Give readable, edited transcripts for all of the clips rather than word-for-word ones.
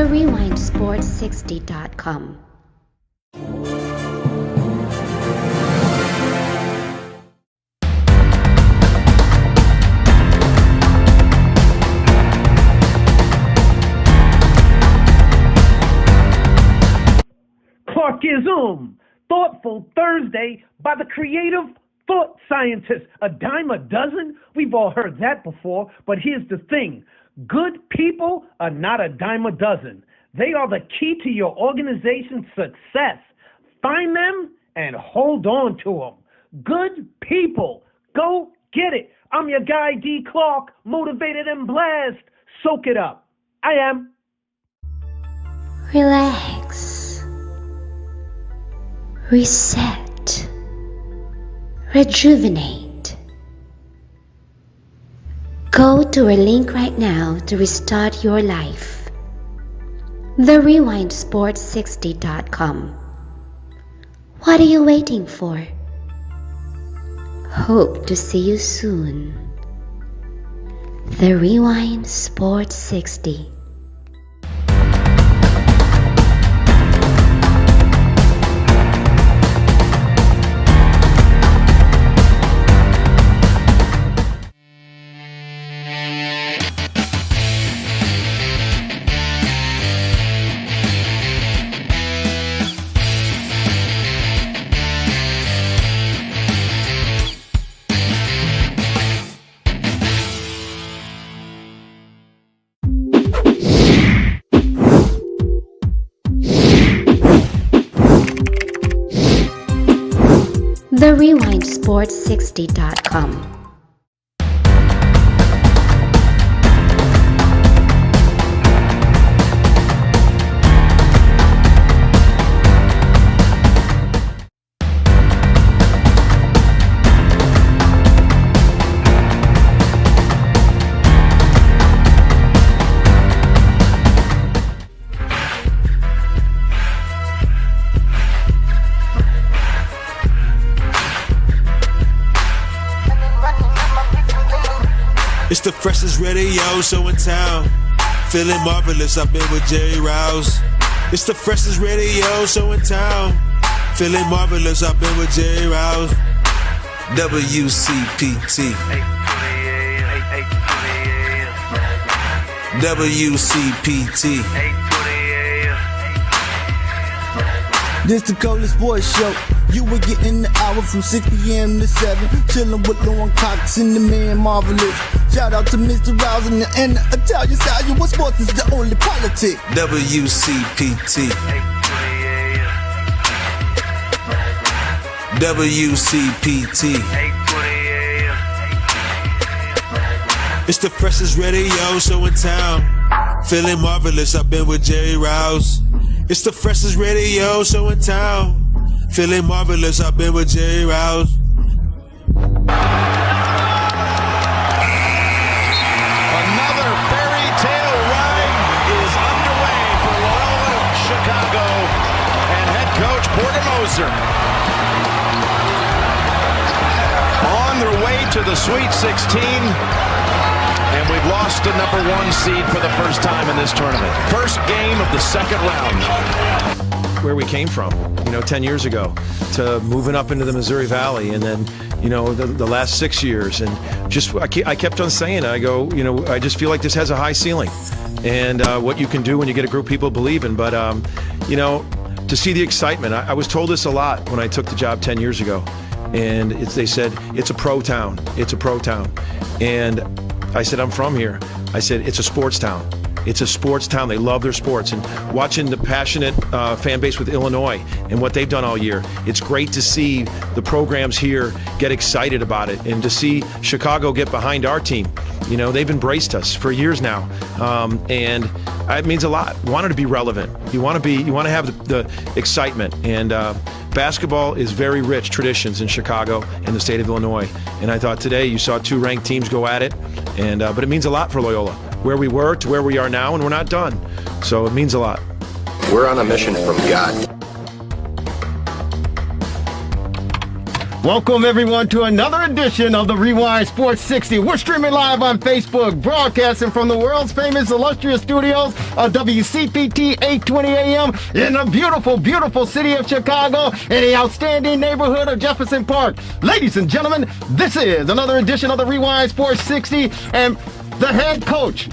TheRewindSports60.com. Clarkism, Thoughtful Thursday by the creative thought scientist. A dime a dozen? We've all heard that before, but here's the thing. Good people are not a dime a dozen. They are the key to your organization's success. Find them and hold on to them. Good people. Go get it. I'm your guy, D. Clark, motivated and blessed. Soak it up. I am. Relax. Reset. Rejuvenate. Go to a link right now to restart your life. TheRewindSports60.com. What are you waiting for? Hope to see you soon. The Rewind Sports 60. TheRewindSports60.com. It's the freshest radio show in town. Feeling marvelous, I've been with Jerry Rouse. It's the freshest radio show in town. Feeling marvelous, I've been with Jerry Rouse. WCPT. WCPT. This the coldest boys show. You were getting the hour from 6 p.m. to 7. Chillin' with Lauren Cox and the man Marvelous. Shout out to Mr. Rouse and the Italian style. You what sports is the only politic. WCPT. WCPT. It's the freshest radio show in town. Feeling marvelous, I've been with Jerry Rouse. It's the freshest radio show in town. Feeling marvelous, I've been with Jerry Rouse. Another fairy tale ride is underway for Loyola Chicago and head coach Porter Moser. On their way to the Sweet 16, and we've lost a #1 seed for the first time in this tournament. First game of the second round. Where we came from, 10 years ago, to moving up into the Missouri Valley, and then, the last 6 years, and I kept on saying, I go, I just feel like this has a high ceiling, and what you can do when you get a group of people believing, but, to see the excitement, I was told this a lot when I took the job 10 years ago, and they said, it's a pro town, and I said, I'm from here. I said, it's a sports town. It's a sports town. They love their sports. And watching the passionate fan base with Illinois and what they've done all year, it's great to see the programs here get excited about it, and to see Chicago get behind our team. They've embraced us for years now, and it means a lot. Wanted to be relevant. You want to have the excitement, and basketball is very rich traditions in Chicago and the state of Illinois. And I thought today you saw 2 ranked teams go at it, and but it means a lot for Loyola, where we were to where we are now, and we're not done. So it means a lot. We're on a mission from God. Welcome, everyone, to another edition of the Rewind Sports 60. We're streaming live on Facebook, broadcasting from the world's famous illustrious studios of WCPT 820 AM in the beautiful, beautiful city of Chicago in the outstanding neighborhood of Jefferson Park. Ladies and gentlemen, this is another edition of the Rewind Sports 60, and the head coach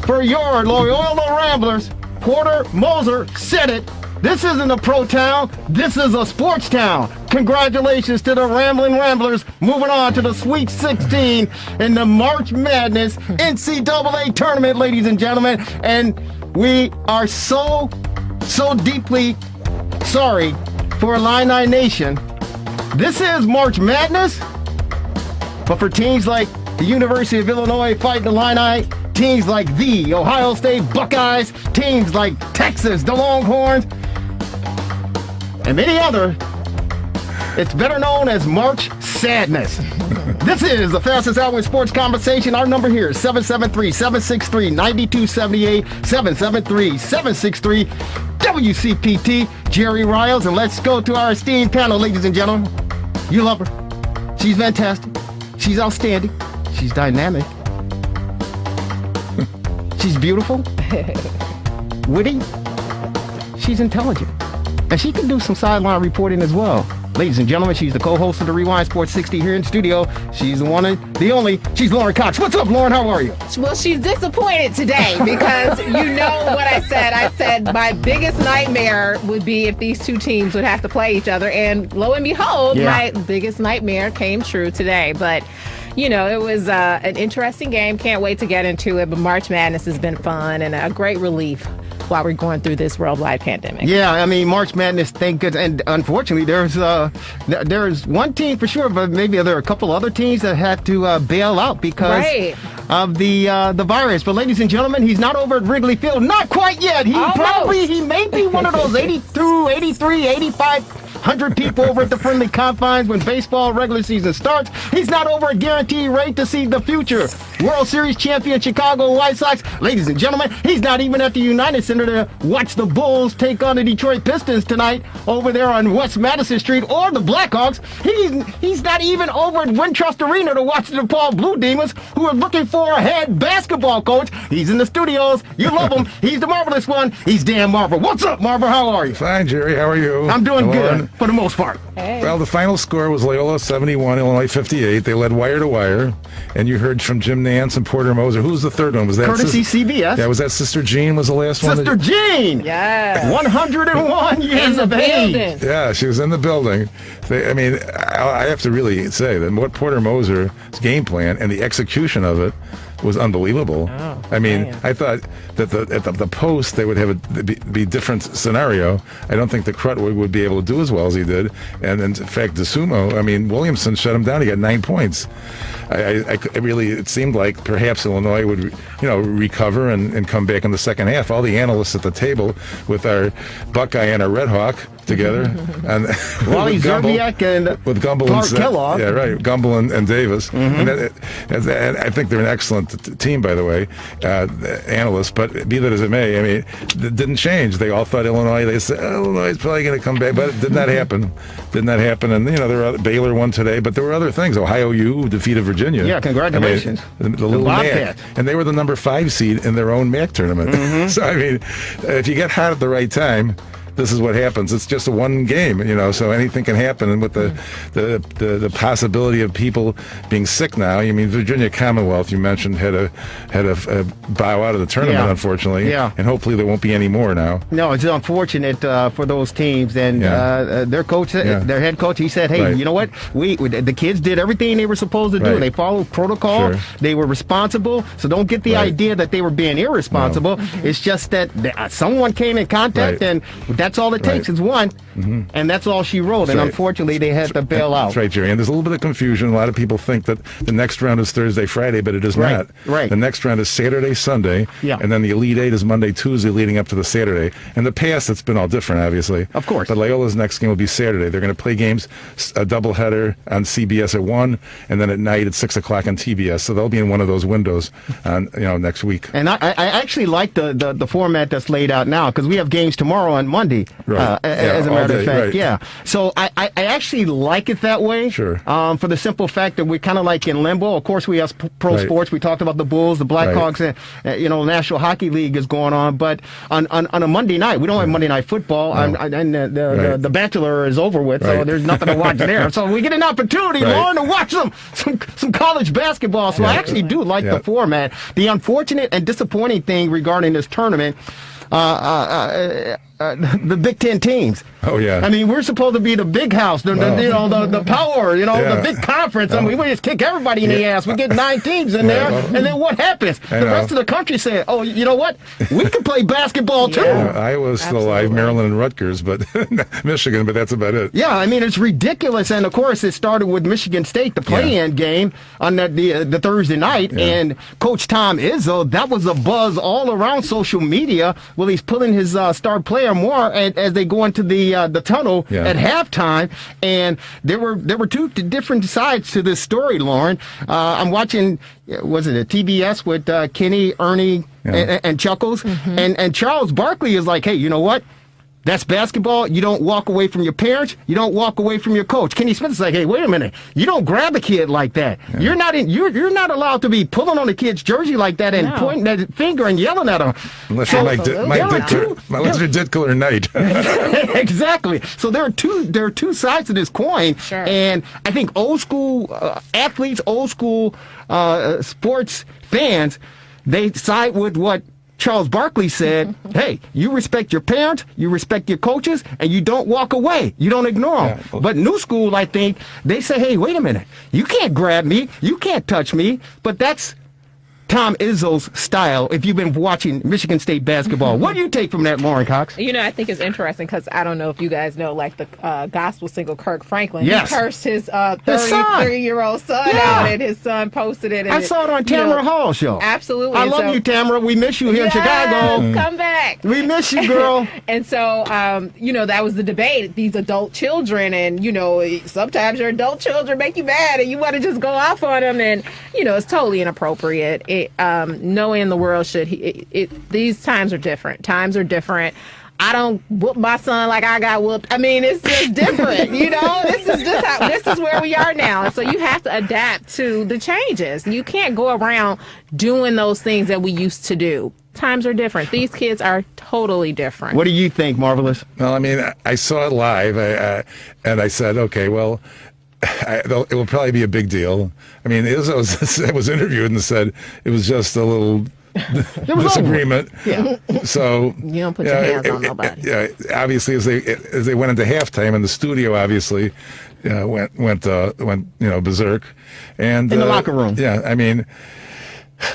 for your Loyola Ramblers, Porter Moser, said it. This isn't a pro town. This is a sports town. Congratulations to the Rambling Ramblers moving on to the Sweet 16 in the March Madness NCAA tournament, ladies and gentlemen. And we are so deeply sorry for Illini Nation. This is March Madness, but for teams like the University of Illinois Fighting Illini, teams like the Ohio State Buckeyes, teams like Texas, the Longhorns, and many other, it's better known as March Sadness. This is the fastest hour in sports conversation. Our number here is 773-763-9278, 773-763-WCPT. Jerry Riles, and let's go to our esteemed panel, ladies and gentlemen. You love her. She's fantastic. She's outstanding. She's dynamic. She's beautiful. Witty. She's intelligent. And she can do some sideline reporting as well. Ladies and gentlemen, she's the co-host of the Rewind Sports 60 here in studio. She's the one and the only. She's Lauren Cox. What's up, Lauren? How are you? Well, she's disappointed today because you know what I said. I said my biggest nightmare would be if these two teams would have to play each other. And lo and behold, my biggest nightmare came true today. But you know, it was an interesting game. Can't wait to get into it. But March Madness has been fun and a great relief while we're going through this worldwide pandemic. Yeah, I mean, March Madness, thank goodness. And unfortunately, there's one team for sure, but maybe there are a couple other teams that had to bail out because of the virus. But ladies and gentlemen, he's not over at Wrigley Field. Not quite yet. He may be one of those 82, 83, 8500 people over at the friendly confines when baseball regular season starts. He's not over at guaranteed rate to see the future World Series champion Chicago White Sox. Ladies and gentlemen, he's not even at the United Center to watch the Bulls take on the Detroit Pistons tonight over there on West Madison Street, or the Blackhawks. He's not even over at Wintrust Arena to watch the DePaul Blue Demons, who are looking for a head basketball coach. He's in the studios. You love him. He's the marvelous one. He's Dan Marver. What's up, Marver? How are you? Fine, Jerry. How are you? I'm doing good, for the most part. Hey. Well, the final score was Loyola 71, Illinois 58. They led wire to wire. And you heard from Jim Nance and Porter Moser. Who was the third one? Was that Courtesy CBS. Yeah, was that Sister Jean was the last one? Sister Jean! Yes. 101 years of age. Yeah, she was in the building. I have to really say that what Porter Moser's game plan and the execution of it was unbelievable. Oh, I mean, I thought that at the post they would have be different scenario. I don't think the Crutwood would be able to do as well as he did. And in fact, DeSumo, Williamson shut him down. He got 9 points. It seemed like perhaps Illinois would, recover and come back in the second half. All the analysts at the table with our Buckeye and our Red Hawk together, and Wally Zerbiak and with Gumbel Clark Kellogg. Yeah, right. Gumbel and Davis. And I think they're an excellent team, by the way, analysts. But be that as it may, it didn't change. They all thought Illinois. They said Illinois is probably going to come back, but it did not happen. And Baylor won today, but there were other things. Ohio U defeated Virginia. Yeah, congratulations. The little MAC, and they were the number 5 seed in their own MAC tournament. So if you get hot at the right time, this is what happens. It's just a one game, so anything can happen. And with the possibility of people being sick now, Virginia Commonwealth, you mentioned, had a bow out of the tournament, unfortunately. Yeah. And hopefully there won't be any more now. No, it's unfortunate for those teams. And their coach, their head coach, he said, hey, you know what? The kids did everything they were supposed to do. They followed protocol. Sure. They were responsible. So don't get the idea that they were being irresponsible. No. It's just that someone came in contact, and that's all it takes is one, and that's all she wrote. And unfortunately, they had to bail out. That's right, Jerry. And there's a little bit of confusion. A lot of people think that the next round is Thursday, Friday, but it is not. Right. The next round is Saturday, Sunday, and then the Elite Eight is Monday, Tuesday, leading up to the Saturday. In the past, it's been all different, obviously. Of course. But Loyola's next game will be Saturday. They're going to play games, a doubleheader on CBS at 1, and then at night at 6 o'clock on TBS. So they'll be in one of those windows next week. And I actually like the format that's laid out now, because we have games tomorrow on Monday. Right. As a matter matter of fact. Right. Yeah. So I actually like it that way. Sure. For the simple fact that we're kind of like in limbo. Of course, we have pro sports. We talked about the Bulls, the Blackhawks, and the National Hockey League is going on. But on a Monday night, we don't have Monday Night Football, and the Bachelor is over with, so there's nothing to watch there. So we get an opportunity, Lauren, to watch some college basketball. So I actually do like the format. The unfortunate and disappointing thing regarding this tournament, the Big Ten teams. Oh yeah. I mean, we're supposed to be the big house, the power, the big conference. I mean, we just kick everybody in the ass. We get 9 teams in there, and then what happens? The rest of the country saying, "Oh, you know what? We can play basketball too." Iowa's still alive, Maryland and Rutgers, but Michigan, but that's about it. Yeah, I mean, it's ridiculous, and of course, it started with Michigan State, the play-in game on the Thursday night, and Coach Tom Izzo. That was a buzz all around social media. Well, he's pulling his star player more as they go into the tunnel at halftime, and there were 2 different sides to this story, Lauren. I'm watching, was it a TBS with Kenny, Ernie, and Chuckles, and Charles Barkley is like, hey, you know what? That's basketball. You don't walk away from your parents. You don't walk away from your coach. Kenny Smith is like, hey, wait a minute. You don't grab a kid like that. You're not allowed to be pulling on a kid's jersey like that and pointing that finger and yelling at him. Unless you're Mike Ditka or Knight. Exactly. So there are two sides to this coin, and I think old school athletes, old school sports fans, they side with what Charles Barkley said, hey, you respect your parents, you respect your coaches, and you don't walk away. You don't ignore them. But new school, I think, they say, hey, wait a minute. You can't grab me. You can't touch me. But that's Tom Izzo's style, if you've been watching Michigan State basketball. What do you take from that, Lauren Cox? I think it's interesting because I don't know if you guys know, like the gospel single Kirk Franklin. Yes. He cursed his 33-year-old son out, and his son posted it. And I saw it on Tamara Hall's show. Absolutely. I love you, Tamara. We miss you here in Chicago. Come back. We miss you, girl. And so, that was the debate. These adult children, and, sometimes your adult children make you mad, and you want to just go off on them, and, it's totally inappropriate. No way in the world should he. These times are different. Times are different. I don't whoop my son like I got whooped. I mean, it's just different. This is where we are now. And so you have to adapt to the changes. You can't go around doing those things that we used to do. Times are different. These kids are totally different. What do you think, Marvelous? Well, I mean, I saw it live, and I said, okay, well, it will probably be a big deal. I mean, it was interviewed and said it was just a little disagreement. Yeah. So you don't put your hands on nobody. Yeah. Obviously, as they went into halftime, and the studio obviously went berserk, and in the locker room. Yeah. I mean,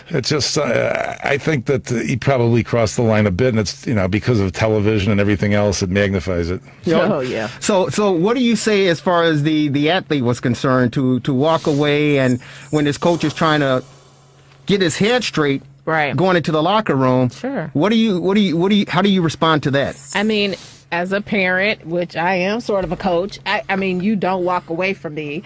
it's just I think that he probably crossed the line a bit, and it's because of television and everything else, it magnifies it. Oh yeah. So what do you say as far as the athlete was concerned to walk away, and when his coach is trying to get his head straight, going into the locker room? Sure. How do you respond to that? I mean, as a parent, which I am sort of a coach, I mean, you don't walk away from me.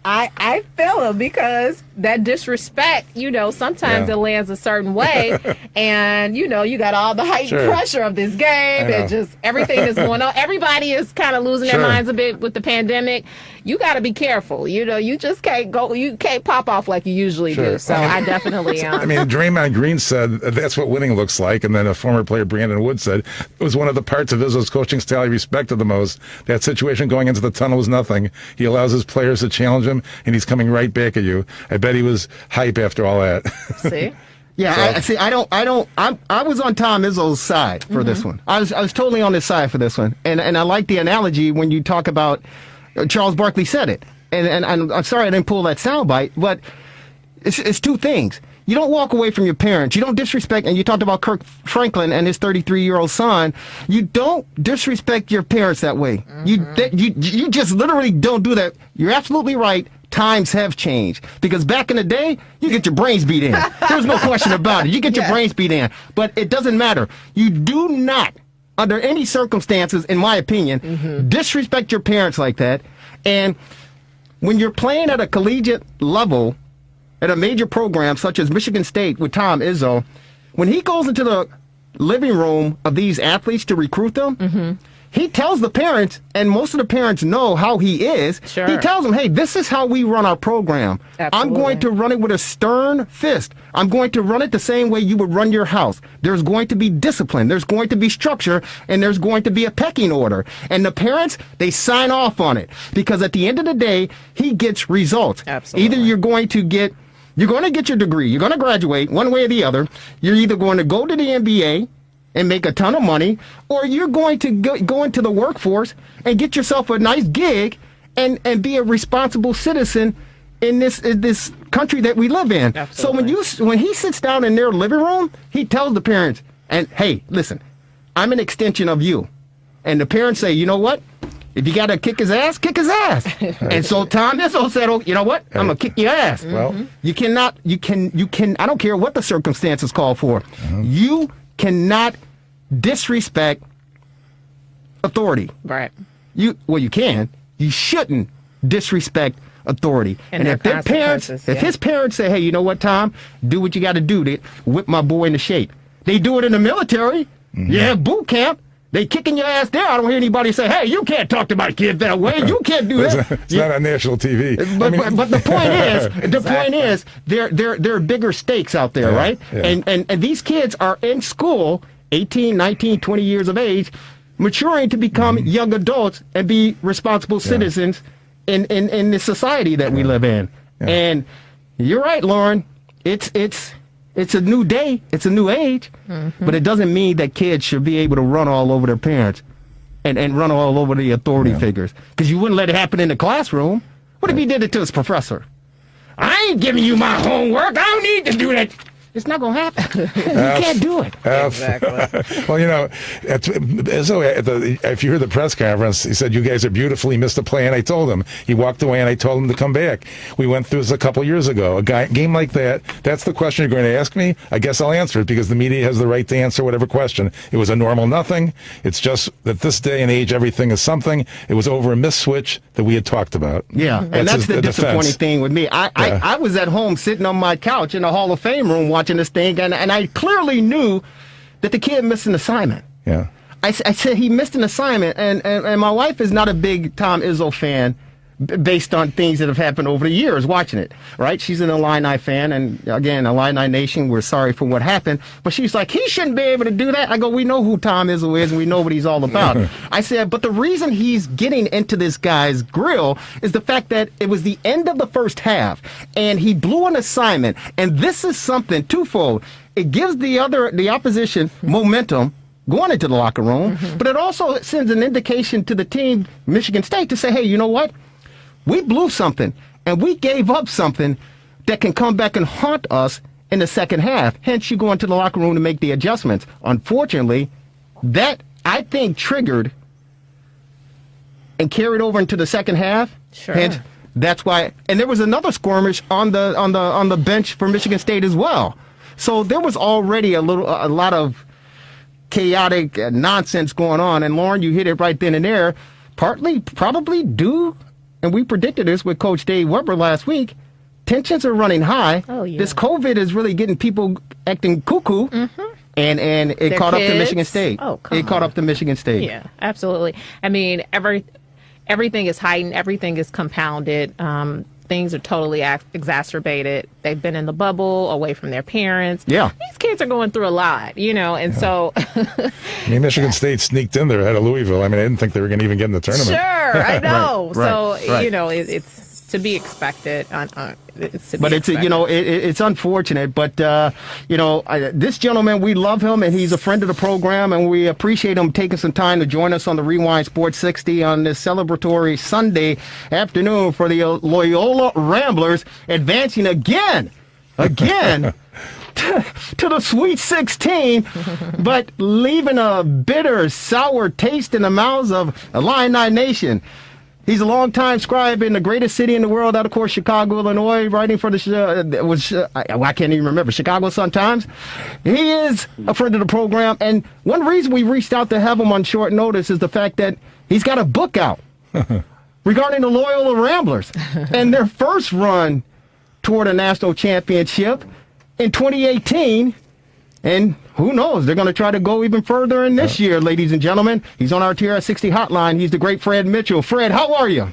I feel him because that disrespect, sometimes it lands a certain way. And, you got all the heightened pressure of this game and just everything that's going on. Everybody is kind of losing their minds a bit with the pandemic. You got to be careful. You just you can't pop off like you usually do. So I definitely am. I mean, Draymond Green said that's what winning looks like. And then a former player, Brandon Wood, said it was one of the parts of Izzo's coaching style he respected the most. That situation going into the tunnel was nothing. He allows his players to challenge him, and he's coming right back at you. I bet he was hype after all that. See? Yeah, I was on Tom Izzo's side for this one. I was totally on his side for this one. And I like the analogy when you talk about Charles Barkley said it. And I'm sorry I didn't pull that soundbite, but it's 2 things. You don't walk away from your parents. You don't disrespect, and you talked about Kirk Franklin and his 33-year-old son. You don't disrespect your parents that way. You just literally don't do that. You're absolutely right. Times have changed. Because back in the day, you get your brains beat in. There's no question about it. You get your brains beat in. But it doesn't matter. You do not, under any circumstances, in my opinion, disrespect your parents like that. And when you're playing at a collegiate level, at a major program such as Michigan State with Tom Izzo, when he goes into the living room of these athletes to recruit them, he tells the parents, and most of the parents know how he is. Sure. He tells them, hey, this is how we run our program. Absolutely. I'm going to run it with a stern fist. I'm going to run it the same way you would run your house. There's going to be discipline. There's going to be structure, and there's going to be a pecking order. And the parents, they sign off on it because at the end of the day, he gets results. Absolutely. Either you're going to get your degree. You're going to graduate one way or the other. You're either going to go to the NBA and make a ton of money, or you're going to go into the workforce and get yourself a nice gig and be a responsible citizen in this country that we live in. Absolutely. So when he sits down in their living room, he tells the parents, and hey, listen, I'm an extension of you. And the parents say, you know what? If you got to kick his ass, kick his ass. And so Tom Izzo said, oh, you know what? I'm going to kick your ass. Well, you can, I don't care what the circumstances call for. You cannot disrespect authority. Right. You can. You shouldn't disrespect authority. And if their parents, if his parents say, hey, you know what, Tom, do what you got to do to whip my boy into shape. They do it in the military. Yeah, boot camp. They kicking your ass there. I don't hear anybody say, hey, you can't talk to my kid that way. You can't do that. It's not on national TV. But the point is, there are bigger stakes out there, right? Yeah. And these kids are in school, 18, 19, 20 years of age, maturing to become young adults and be responsible citizens in the society that we live in. Yeah. And you're right, Lauren. It's a new day. It's a new age. But it doesn't mean that kids should be able to run all over their parents and run all over the authority figures. Because you wouldn't let it happen in the classroom. What if he did it to his professor? I ain't giving you my homework. I don't need to do that. It's not going to happen. You can't do it. Exactly. Well, you know, if you heard the press conference, he said, you guys are beautifully missed a play. And I told him. He walked away and I told him to come back. We went through this a couple years ago. Game like that, that's the question you're going to ask me. I guess I'll answer it because the media has the right to answer whatever question. It was a normal nothing. It's just that this day and age, everything is something. It was over a miss switch that we had talked about. Yeah, and that's the disappointing thing with me. I was at home sitting on my couch in the Hall of Fame room watching this thing, and I clearly knew that the kid missed an assignment. Yeah. I said he missed an assignment, and my wife is not a big Tom Izzo fan based on things that have happened over the years watching it, right? She's an Illini fan, and again, Illini Nation, we're sorry for what happened, but she's like, he shouldn't be able to do that. I go, we know who Tom Izzo is, and we know what he's all about. I said, but the reason he's getting into this guy's grill is the fact that it was the end of the first half, and he blew an assignment, and this is something twofold. It gives the opposition momentum going into the locker room, but it also sends an indication to the team, Michigan State, to say, hey, you know what? We blew something, and we gave up something that can come back and haunt us in the second half. Hence, you go into the locker room to make the adjustments. Unfortunately, that, I think, triggered and carried over into the second half. Sure. Hence, that's why. And there was another skirmish on the bench for Michigan State as well. So there was already a lot of chaotic nonsense going on. And Lauren, you hit it right then and there. Partly, probably due. And we predicted this with Coach Dave Weber last week. Tensions are running high. Oh, yeah. This COVID is really getting people acting cuckoo. And it Their caught up to kids? Michigan State. Oh, come It caught on. up to Michigan State. Yeah, absolutely. I mean, everything is heightened. Everything is compounded. Things are totally exacerbated. They've been in the bubble, away from their parents. Yeah. These kids are going through a lot, and so... I mean, Michigan State sneaked in there ahead of Louisville. I mean, I didn't think they were going to even get in the tournament. Sure, I know. Right. So, it's to be expected. It's unfortunate, but this gentleman, we love him, and he's a friend of the program, and we appreciate him taking some time to join us on the Rewind Sports 60 on this celebratory Sunday afternoon for the Loyola Ramblers, advancing again to the Sweet 16, but leaving a bitter, sour taste in the mouths of Illini Nation. He's a longtime scribe in the greatest city in the world, out of course, Chicago, Illinois, writing for I can't even remember, Chicago Sun-Times. He is a friend of the program, and one reason we reached out to have him on short notice is the fact that he's got a book out regarding the Loyola Ramblers and their first run toward a national championship in 2018. And who knows? They're going to try to go even further in this year, ladies and gentlemen. He's on our TRS60 hotline. He's the great Fred Mitchell. Fred, how are you?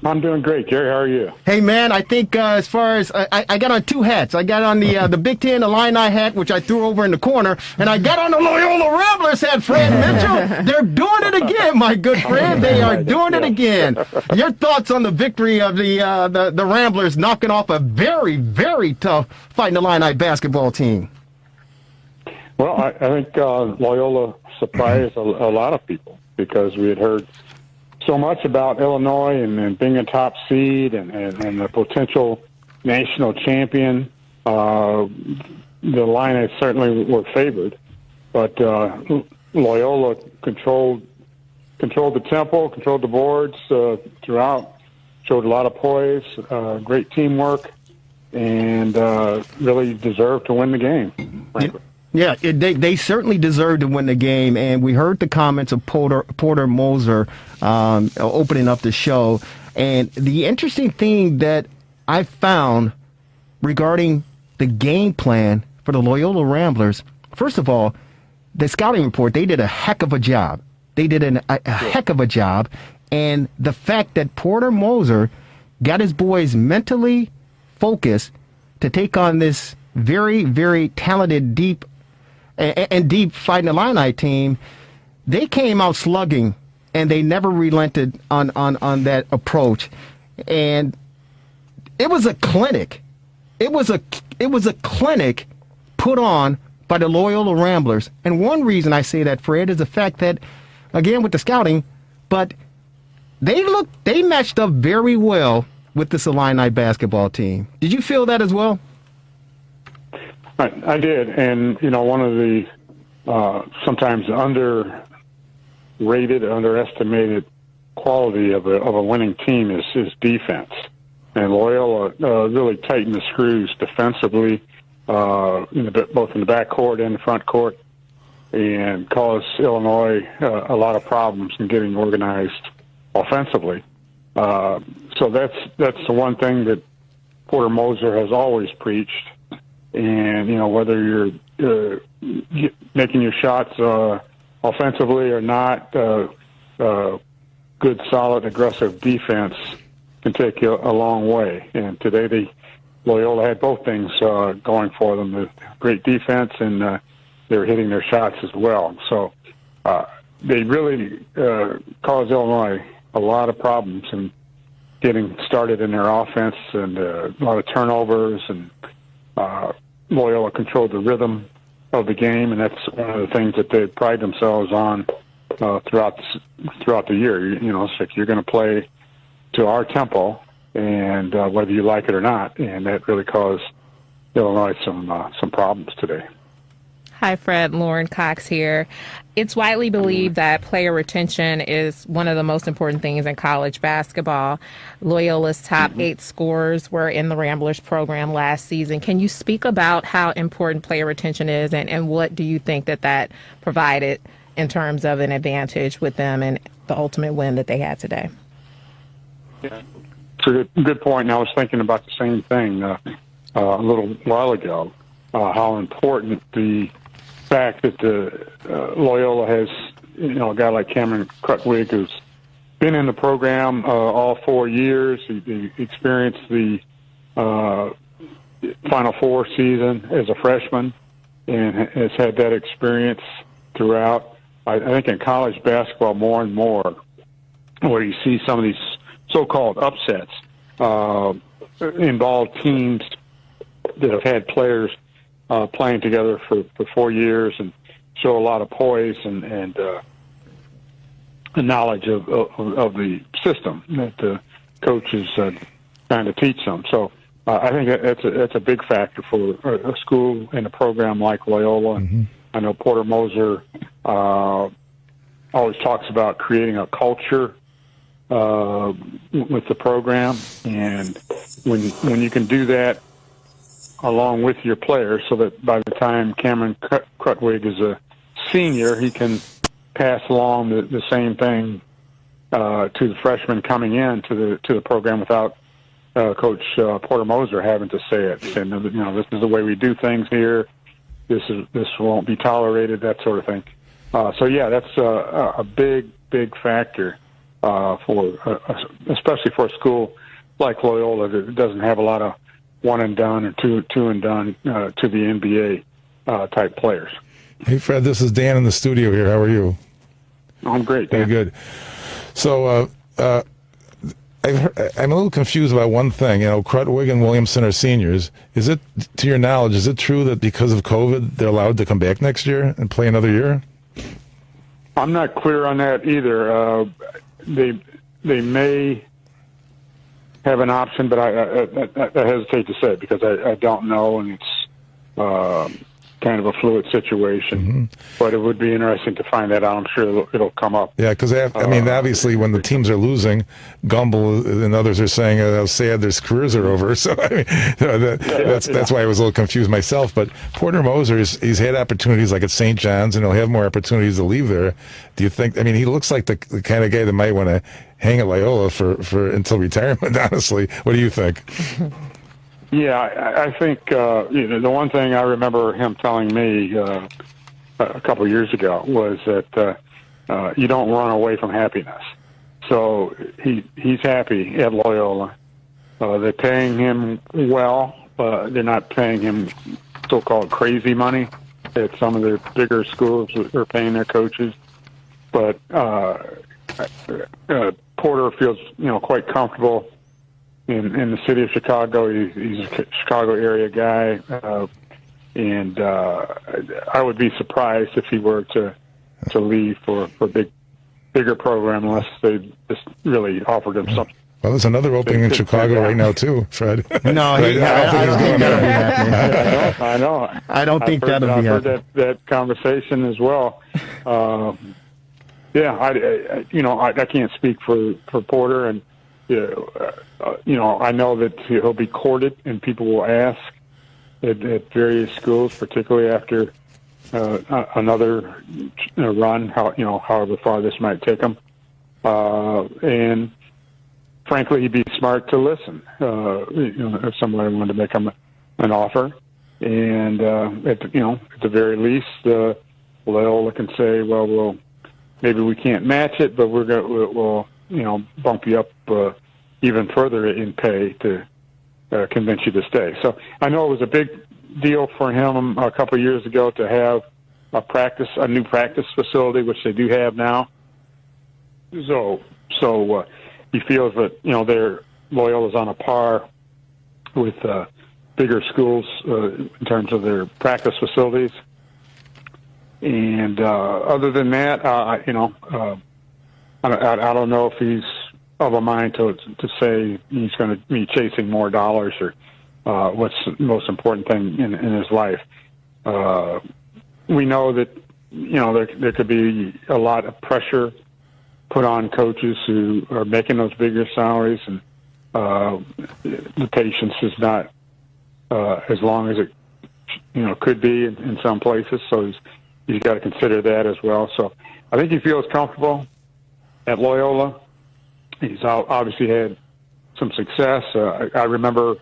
I'm doing great, Jerry. How are you? Hey, man, I think as far as I got on two hats. I got on the Big Ten Illini hat, which I threw over in the corner, and I got on the Loyola Ramblers hat, Fred Mitchell. They're doing it again, my good friend. They are doing it again. Your thoughts on the victory of the Ramblers knocking off a very, very tough Fighting Illini basketball team? Well, I think Loyola surprised a lot of people because we had heard so much about Illinois and being a top seed and the potential national champion. The Illini certainly were favored, but Loyola controlled the tempo, controlled the boards throughout, showed a lot of poise, great teamwork, and really deserved to win the game, frankly. Yeah, they certainly deserve to win the game, and we heard the comments of Porter Moser opening up the show. And the interesting thing that I found regarding the game plan for the Loyola Ramblers, first of all, the scouting report, they did a heck of a job. They did a heck of a job, and the fact that Porter Moser got his boys mentally focused to take on this very, very talented, deep Fighting Illini team, they came out slugging, and they never relented on that approach. And it was a clinic. It was a clinic put on by the Loyola Ramblers. And one reason I say that, Fred, is the fact that, again, with the scouting, but they matched up very well with this Illini basketball team. Did you feel that as well? I did, and one of the sometimes underestimated quality of a winning team is defense. And Loyola really tightened the screws defensively, both in the backcourt and the front court, and caused Illinois a lot of problems in getting organized offensively. So that's the one thing that Porter Moser has always preached. And, whether you're making your shots offensively or not, good, solid, aggressive defense can take you a long way. And today Loyola had both things going for them, the great defense, and they were hitting their shots as well. So they really caused Illinois a lot of problems in getting started in their offense, and a lot of turnovers, and Loyola controlled the rhythm of the game, and that's one of the things that they pride themselves on throughout the year. It's like you're going to play to our tempo, and whether you like it or not, and that really caused Illinois some problems today. Hi, Fred. Lauren Cox here. It's widely believed that player retention is one of the most important things in college basketball. Loyola's top 8 scorers were in the Ramblers program last season. Can you speak about how important player retention is, and what do you think that provided in terms of an advantage with them and the ultimate win that they had today? Yeah, it's a good point. And I was thinking about the same thing a little while ago, how important the fact that Loyola has, a guy like Cameron Krutwig who's been in the program all 4 years. He experienced the Final Four season as a freshman and has had that experience throughout. I think in college basketball more and more, where you see some of these so-called upsets involve teams that have had players playing together for 4 years and show a lot of poise and a knowledge of the system that the coach is trying to teach them. So I think that's a big factor for a school and a program like Loyola. Mm-hmm. I know Porter Moser always talks about creating a culture with the program, and when you can do that along with your players, so that by the time Cameron Krutwig is a senior, he can pass along the same thing to the freshmen coming in to the program without Coach Porter Moser having to say it. And this is the way we do things here. this won't be tolerated, that sort of thing. So yeah, that's a big factor especially for a school like Loyola that doesn't have a lot of one and done or two and done to the NBA type players. Hey Fred, this is Dan in the studio here. How are you? I'm great, Dan. Very good. So I'm a little confused about one thing. Krutwig and Williamson are seniors. Is it, to your knowledge, is it true that because of COVID they're allowed to come back next year and play another year? I'm not clear on that either. They may have an option, but I hesitate to say it because I don't know, and it's kind of a fluid situation. Mm-hmm. But it would be interesting to find that out. I'm sure it'll come up. Yeah, because obviously when the teams are losing, Gumbel and others are saying how sad their careers are over. So that's why I was a little confused myself. But Porter Moser, he's had opportunities like at St. John's, and he'll have more opportunities to leave there. Do you think? I mean, he looks like the kind of guy that might want to hang at Loyola for until retirement. Honestly, what do you think? Yeah, I think the one thing I remember him telling me a couple of years ago was that you don't run away from happiness. So he's happy at Loyola. They're paying him well. They're not paying him so-called crazy money at some of their bigger schools. They're paying their coaches, but Porter feels quite comfortable in the city of Chicago. He's a Chicago area guy, and I would be surprised if he were to leave for a bigger program unless they just really offered him something. Well, there's another opening in Chicago right now too, Fred. No, I don't think that'll be happening. I know. I don't think that'll be happening. I've heard that conversation as well. Yeah, I can't speak for Porter, and I know that he'll be courted, and people will ask at various schools, particularly after another run, however far this might take him. And frankly, he'd be smart to listen. If somebody wanted to make him an offer, and at the very least, Loyola can say, well, maybe we can't match it, but we'll bump you up even further in pay to convince you to stay. So I know it was a big deal for him a couple of years ago to have a new practice facility, which they do have now. So he feels that Loyola's on a par with bigger schools in terms of their practice facilities. And other than that, I don't know if he's of a mind to say he's going to be chasing more dollars or what's the most important thing in his life. We know that there could be a lot of pressure put on coaches who are making those bigger salaries, and the patience is not as long as it could be in some places. So he's got to consider that as well. So I think he feels comfortable at Loyola. He's obviously had some success. I remember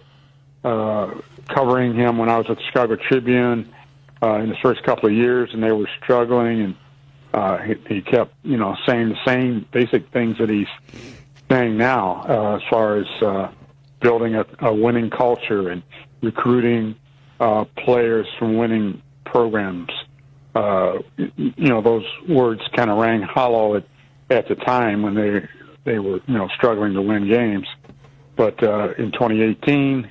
covering him when I was at the Chicago Tribune in his first couple of years, and they were struggling, and he kept saying the same basic things that he's saying now as far as building a winning culture and recruiting players from winning programs. Those words kind of rang hollow at the time when they were struggling to win games. But in 2018,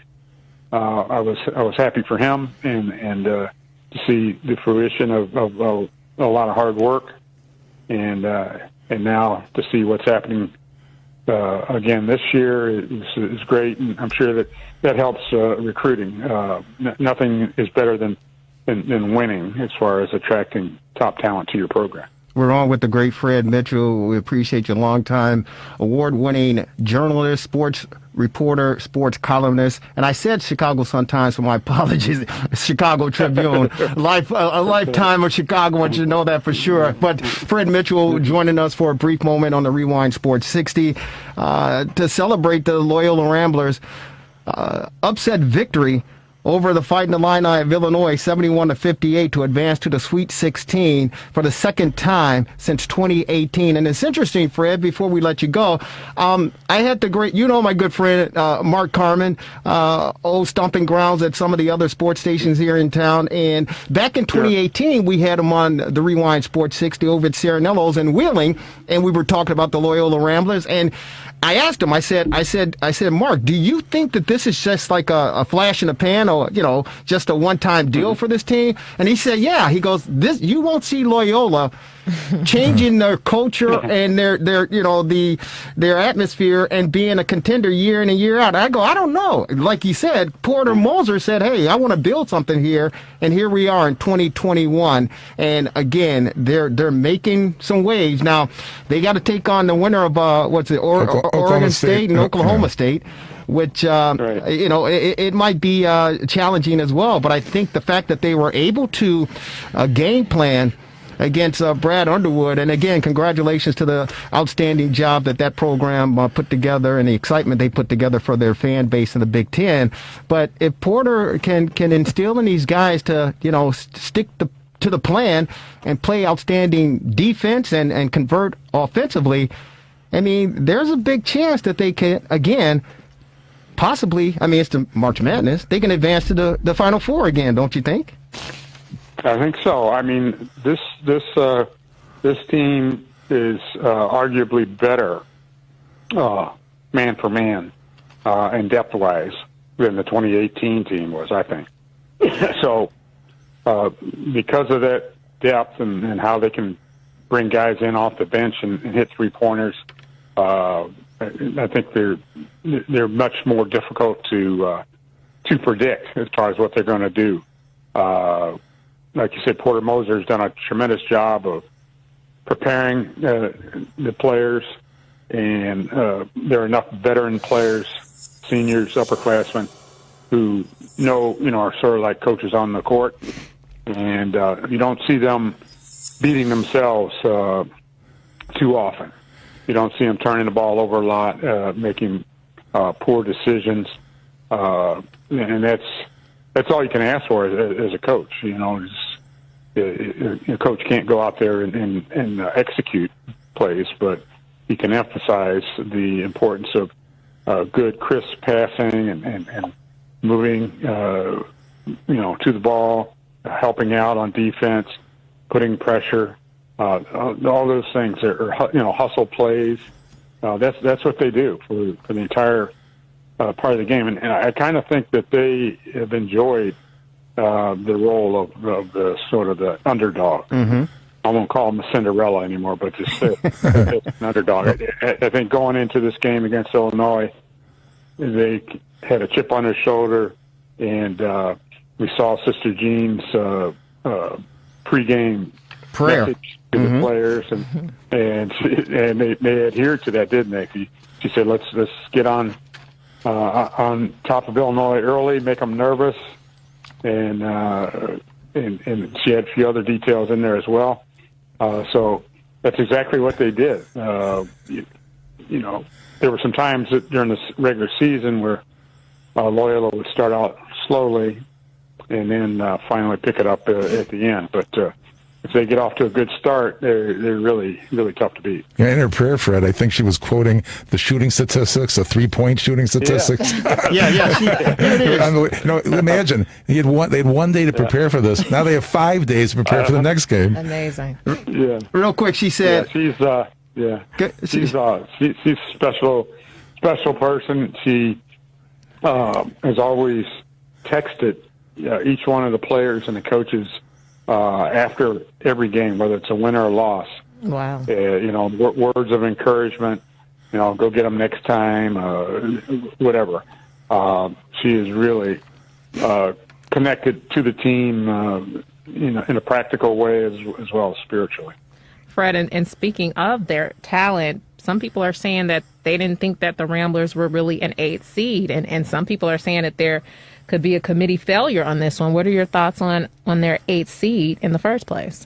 I was happy for him and to see the fruition of a lot of hard work, and now to see what's happening again this year is great, and I'm sure that helps recruiting. Nothing is better than winning as far as attracting top talent to your program. We're on with the great Fred Mitchell. We appreciate you, longtime award-winning journalist, sports reporter, sports columnist, and I said Chicago Sun-Times, so my apologies, Chicago Tribune. A lifetime of Chicago, I want you to know that for sure. But Fred Mitchell joining us for a brief moment on the Rewind Sports 60 to celebrate the Loyola Ramblers' upset victory over the Fighting Illini of Illinois, 71-58, to advance to the Sweet 16 for the second time since 2018. And it's interesting, Fred, before we let you go, I had the great, my good friend, Mark Carmen, old stomping grounds at some of the other sports stations here in town. And back in 2018, we had him on the Rewind Sports 60 over at Serenello's in Wheeling, and we were talking about the Loyola Ramblers. And I asked him, I said, Mark, do you think that this is just like a flash in the pan or, just a one-time deal for this team? And he said, yeah. He goes, you won't see Loyola changing their culture and their atmosphere and being a contender year in and year out. I go, I don't know. Like you said, Porter Moser said, hey, I want to build something here, and here we are in 2021. And again, they're making some waves. Now, they got to take on the winner of Oregon State and Oklahoma State, which it might be challenging as well. But I think the fact that they were able to game plan against Brad Underwood, and again, congratulations to the outstanding job that program put together and the excitement they put together for their fan base in the Big Ten. But if Porter can instill in these guys to stick to the plan and play outstanding defense and convert offensively, I mean, there's a big chance that they can again. Possibly, it's the March Madness. They can advance to the Final Four again, don't you think? I think so. I mean, this team is arguably better man for man and depth wise than the 2018 team was, I think. So because of that depth and how they can bring guys in off the bench and hit 3-pointers, I think they're much more difficult to predict as far as what they're going to do. Like you said, Porter Moser has done a tremendous job of preparing the players, and there are enough veteran players, seniors, upperclassmen, who are sort of like coaches on the court, and you don't see them beating themselves too often. You don't see them turning the ball over a lot, making poor decisions, and that's all you can ask for as a coach. A coach can't go out there and execute plays, but he can emphasize the importance of good, crisp passing and moving, to the ball, helping out on defense, putting pressure, all those things are hustle plays. That's what they do for the entire part of the game, and I kind of think that they have enjoyed the role of the sort of the underdog. Mm-hmm. I won't call them a Cinderella anymore, but just an underdog. I think going into this game against Illinois, they had a chip on their shoulder, and we saw Sister Jean's pregame prayer message to the players, and they adhered to that, didn't they? She said, "Let's get on top of Illinois early, make them nervous," and she had a few other details in there as well. So that's exactly what they did. There were some times during this regular season where Loyola would start out slowly and then finally pick it up at the end. But if they get off to a good start, they're really, really tough to beat. Yeah, in her prayer, Fred, I think she was quoting the shooting statistics, the 3-point shooting statistics. Yeah. Imagine they had one day to prepare for this. Now they have 5 days to prepare for the next game. Amazing. Yeah. Real quick, she said, she's a special person. She has always texted each one of the players and the coaches after every game, whether it's a win or a loss. Wow. Words of encouragement, go get them next time, whatever. She is really connected to the team in a practical way as well as spiritually. Fred, and speaking of their talent, some people are saying that they didn't think that the Ramblers were really an 8th seed, and some people are saying that there could be a committee failure on this one. What are your thoughts on their 8th seed in the first place?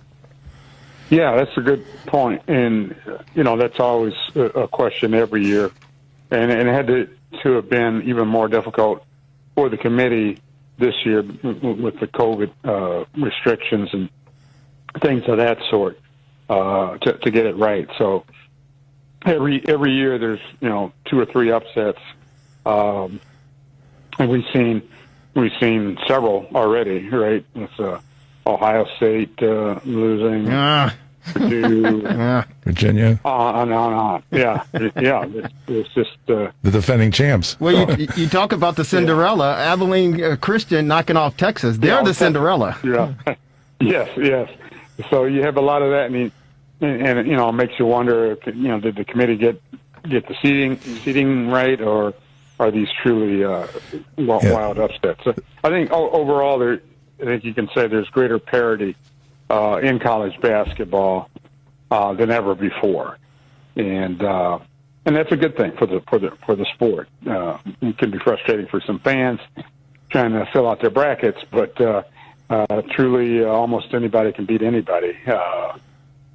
Yeah, that's a good point. And, that's always a question every year. And it had to have been even more difficult for the committee this year with the COVID restrictions and things of that sort to get it right. So every year there's 2 or 3 upsets, and we've seen several already. Right, it's Ohio State losing. Purdue, Virginia, on. Yeah. It's just the defending champs. Well, you talk about the Cinderella, Abilene Christian knocking off Texas. They're the Cinderella. Yeah. Yes. So you have a lot of that, and it makes you wonder. Did the committee get the seating right, or are these truly wild upsets? So I think overall, I think you can say there's greater parity in college basketball than ever before, and that's a good thing for the sport. It can be frustrating for some fans trying to fill out their brackets, but truly, almost anybody can beat anybody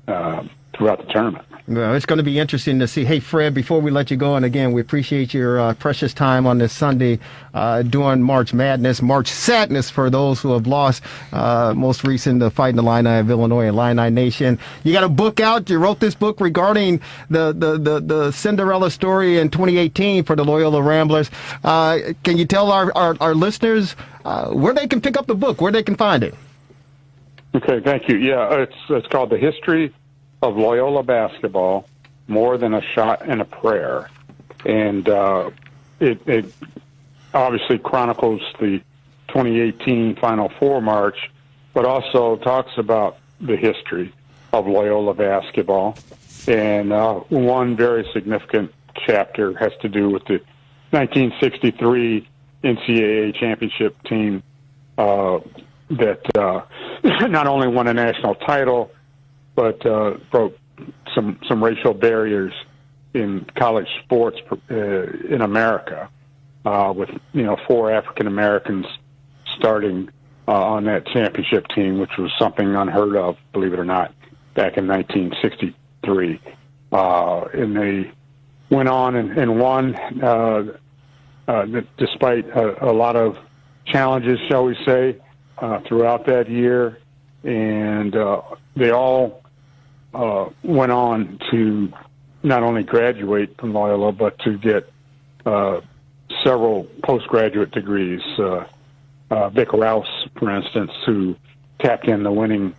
throughout the tournament. Well, it's going to be interesting to see. Hey, Fred, before we let you go, and again, we appreciate your precious time on this Sunday during March Madness, March Sadness for those who have lost. Most recent, the Fighting Illini of Illinois and Illini Nation. You got a book out. You wrote this book regarding the Cinderella story in 2018 for the Loyola Ramblers. Can you tell our listeners where they can pick up the book, where they can find it? Okay, thank you. Yeah, it's called The History of Loyola Basketball, More Than a Shot and a Prayer. And it obviously chronicles the 2018 Final Four march, but also talks about the history of Loyola basketball. And one very significant chapter has to do with the 1963 NCAA championship team that not only won a national title, but broke some racial barriers in college sports in America, with 4 African Americans starting on that championship team, which was something unheard of, believe it or not, back in 1963. And they went on and won, despite a lot of challenges, shall we say, throughout that year. And they all went on to not only graduate from Loyola, but to get several postgraduate degrees. Vic Rouse, for instance, who tapped in the winning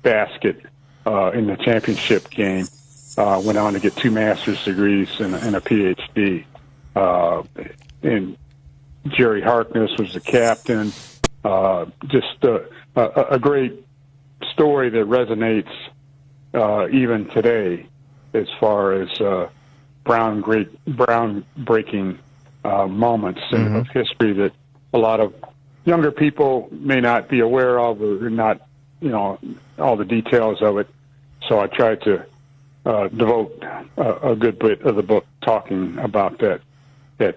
basket in the championship game, went on to get 2 master's degrees and a PhD. And Jerry Harkness was the captain. Just a great story that resonates even today, as far as groundbreaking moments of history that a lot of younger people may not be aware of, or not, all the details of it. So I tried to devote a good bit of the book talking about that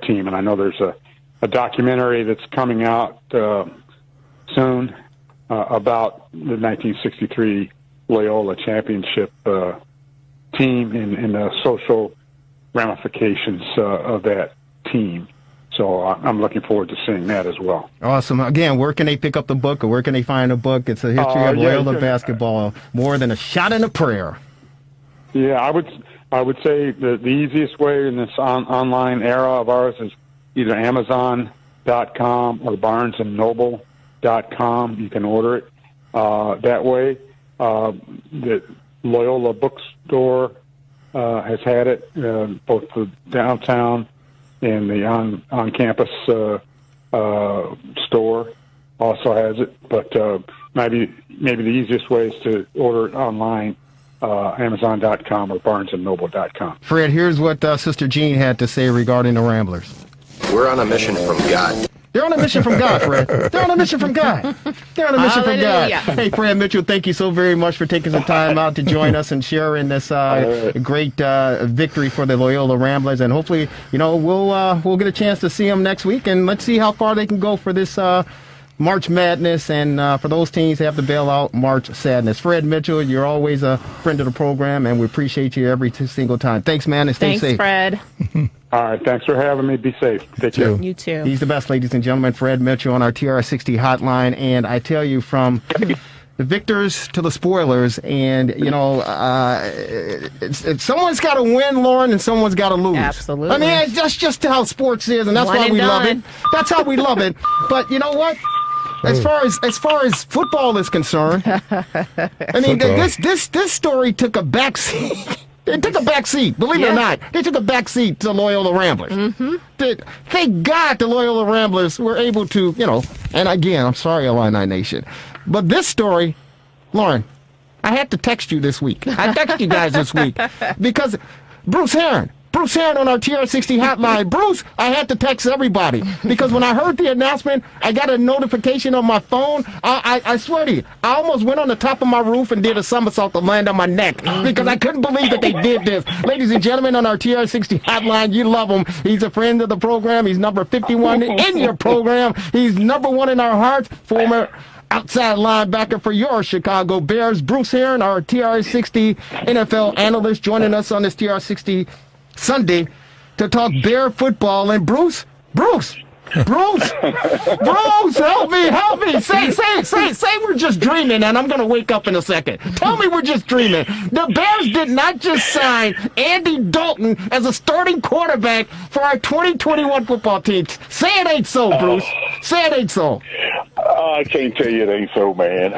team. And I know there's a documentary that's coming out soon about the 1963 Loyola championship team and the social ramifications of that team. So I'm looking forward to seeing that as well. Awesome. Again, where can they pick up the book, or where can they find the book? It's a history of Loyola basketball, more than a shot and a prayer. Yeah, I would say the easiest way in this online era of ours is either Amazon.com or BarnesandNoble.com. You can order it that way. The Loyola bookstore has had it, both the downtown and the on-campus store also has it. But maybe the easiest way is to order it online, Amazon.com or BarnesandNoble.com. Fred, here's what Sister Jean had to say regarding the Ramblers. We're on a mission from God. They're on a mission from God, Fred. They're on a mission from God. They're on a mission from God. Hey, Fred Mitchell, thank you so very much for taking some time out to join us and sharing this great victory for the Loyola Ramblers. And hopefully, we'll get a chance to see them next week, and let's see how far they can go for this March Madness, and for those teams that have to bail out, March Sadness. Fred Mitchell, you're always a friend of the program, and we appreciate you every single time. Thanks, man, and stay safe. Thanks, Fred. All right, thanks for having me. Be safe. Take care. You too. He's the best, ladies and gentlemen. Fred Mitchell on our TRS60 hotline, and I tell you, from the victors to the spoilers, and someone's got to win, Lauren, and someone's got to lose. Absolutely. I mean, that's just how sports is, and that's why we love it. That's how we love it. But you know what? As far as football is concerned, I mean, this story took a backseat. It took a backseat, believe it or not. They took a backseat to Loyola Ramblers. Mm-hmm. Thank God the Loyola Ramblers were able to, and again, I'm sorry, Illini Nation. But this story, Lauren, I had to text you this week. I texted you guys this week because Bruce Heron on our TR60 hotline. Bruce, I had to text everybody because when I heard the announcement, I got a notification on my phone. I swear to you, I almost went on the top of my roof and did a somersault to land on my neck because I couldn't believe that they did this. Ladies and gentlemen, on our TR60 hotline, you love him. He's a friend of the program. He's number 51 in your program. He's number 1 in our hearts. Former outside linebacker for your Chicago Bears, Bruce Heron, our TR60 NFL analyst, joining us on this TR60 Sunday to talk Bear football. And Bruce, help me. Say we're just dreaming, and I'm going to wake up in a second. Tell me we're just dreaming. The Bears did not just sign Andy Dalton as a starting quarterback for our 2021 football team. Say it ain't so, Bruce. Say it ain't so. I can't tell you it ain't so, man.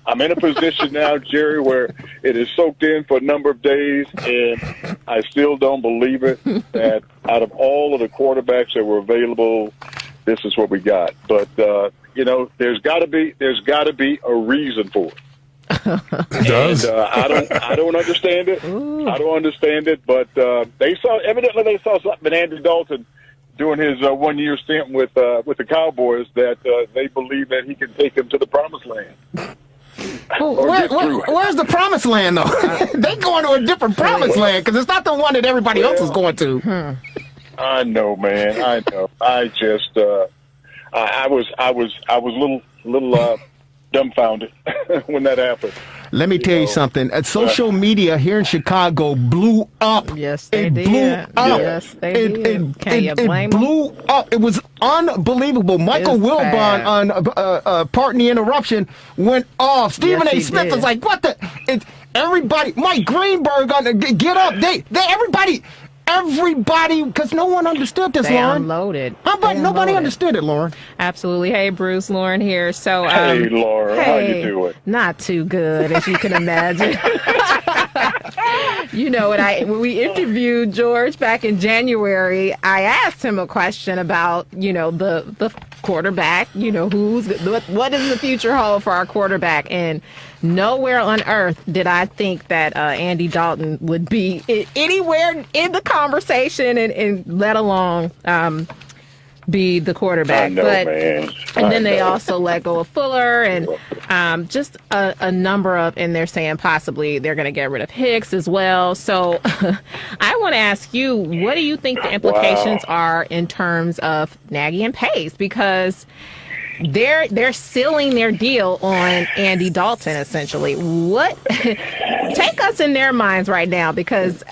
I'm in a position now, Jerry, where it is soaked in for a number of days, and I still don't believe it that out of all of the quarterbacks that were available, this is what we got. But there's got to be a reason for it. It does. And, I don't understand it. Ooh. I don't understand it. But they saw something in Andy Dalton doing his 1-year stint with the Cowboys that they believe that he can take them to the promised land. Where's the promised land, though? They going to a different promised land because it's not the one that everybody else is going to. I know, man. I know. I just, I was a little dumbfounded when that happened. Let me tell you something. Social media here in Chicago blew up. Yes, they did. Blew up. Yes, they did. Can you blame them? It blew up. It was unbelievable. Michael Wilbon on Pardon the Interruption went off. Stephen A. Smith was like, what the? Everybody, Mike Greenberg on Get Up. Everybody, because no one understood this, Lauren. Unloaded. Nobody understood it, Lauren. Absolutely. Hey, Bruce, Lauren here. So, hey, Lauren, how you doing? Not too good, as you can imagine. When we interviewed George back in January, I asked him a question about, the quarterback, what does the future hold for our quarterback? And nowhere on earth did I think that Andy Dalton would be anywhere in the conversation and let alone be the quarterback. I know, man. And then they also let go of Fuller and just a number of, and they're saying possibly they're going to get rid of Hicks as well. So I want to ask you, what do you think the implications are in terms of Nagy and Pace? Because they're sealing their deal on Andy Dalton, essentially. What take us in their minds right now? Because,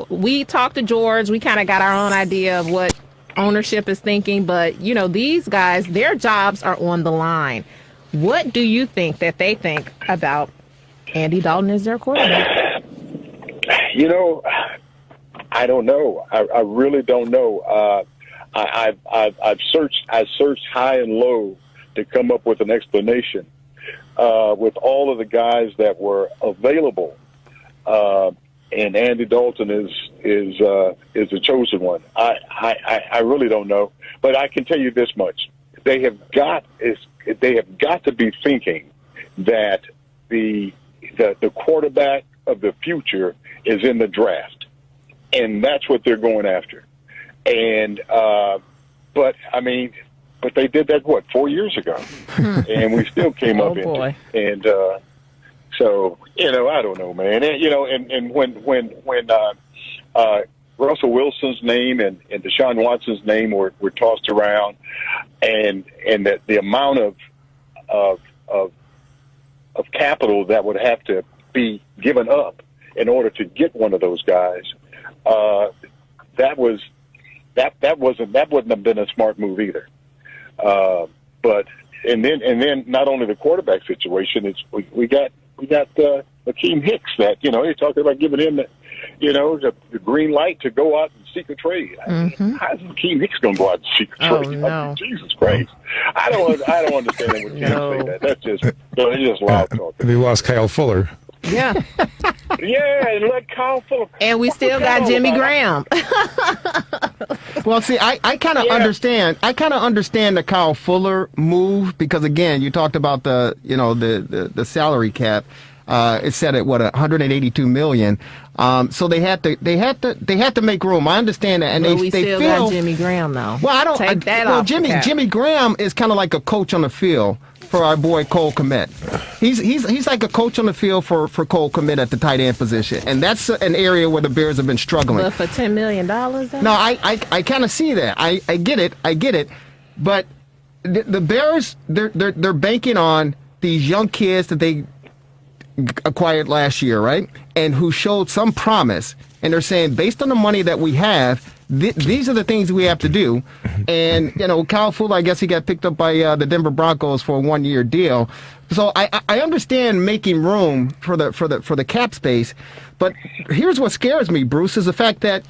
we talked to George. We kind of got our own idea of what ownership is thinking. But, these guys, their jobs are on the line. What do you think that they think about Andy Dalton as their quarterback? I don't know. I really don't know. I've searched high and low to come up with an explanation with all of the guys that were available, and Andy Dalton is the chosen one. I really don't know, but I can tell you this much: they have got to be thinking that the quarterback of the future is in the draft, and that's what they're going after. And but they did that 4 years ago, and we still came up in it. And so I don't know, man. And when Russell Wilson's name and Deshaun Watson's name were tossed around, and that the amount of capital that would have to be given up in order to get one of those guys, that wouldn't have been a smart move either. But then not only the quarterback situation, it's we got Akeem Hicks that you're talking about giving him the green light to go out and seek a trade. Mm-hmm. How's Akeem Hicks going to go out and seek a trade? No. Jesus Christ! I don't understand when you say that. That's just loud talk. And he lost Kyle Fuller. Yeah. Yeah, and let Kyle Fuller. And we still got Jimmy Graham. Well, see, I kind of understand. I kind of understand the Kyle Fuller move because, again, you talked about the salary cap. It's set at $182 million. So they had to make room. I understand that, and we still got Jimmy Graham though. Well, I don't. Take that well, off the cap. Jimmy Graham is kind of like a coach on the field for our boy Cole Kmet. He's like a coach on the field for Cole Kmet at the tight end position, and that's an area where the Bears have been struggling. But for $10 million, no, I kind of see that. I get it, but the Bears they're banking on these young kids that they acquired last year, right? And who showed some promise. And they're saying, based on the money that we have, these are the things we have to do. And, Kyle Fuller, I guess he got picked up by the Denver Broncos for a 1-year deal. So I understand making room for the cap space. But here's what scares me, Bruce, is the fact that,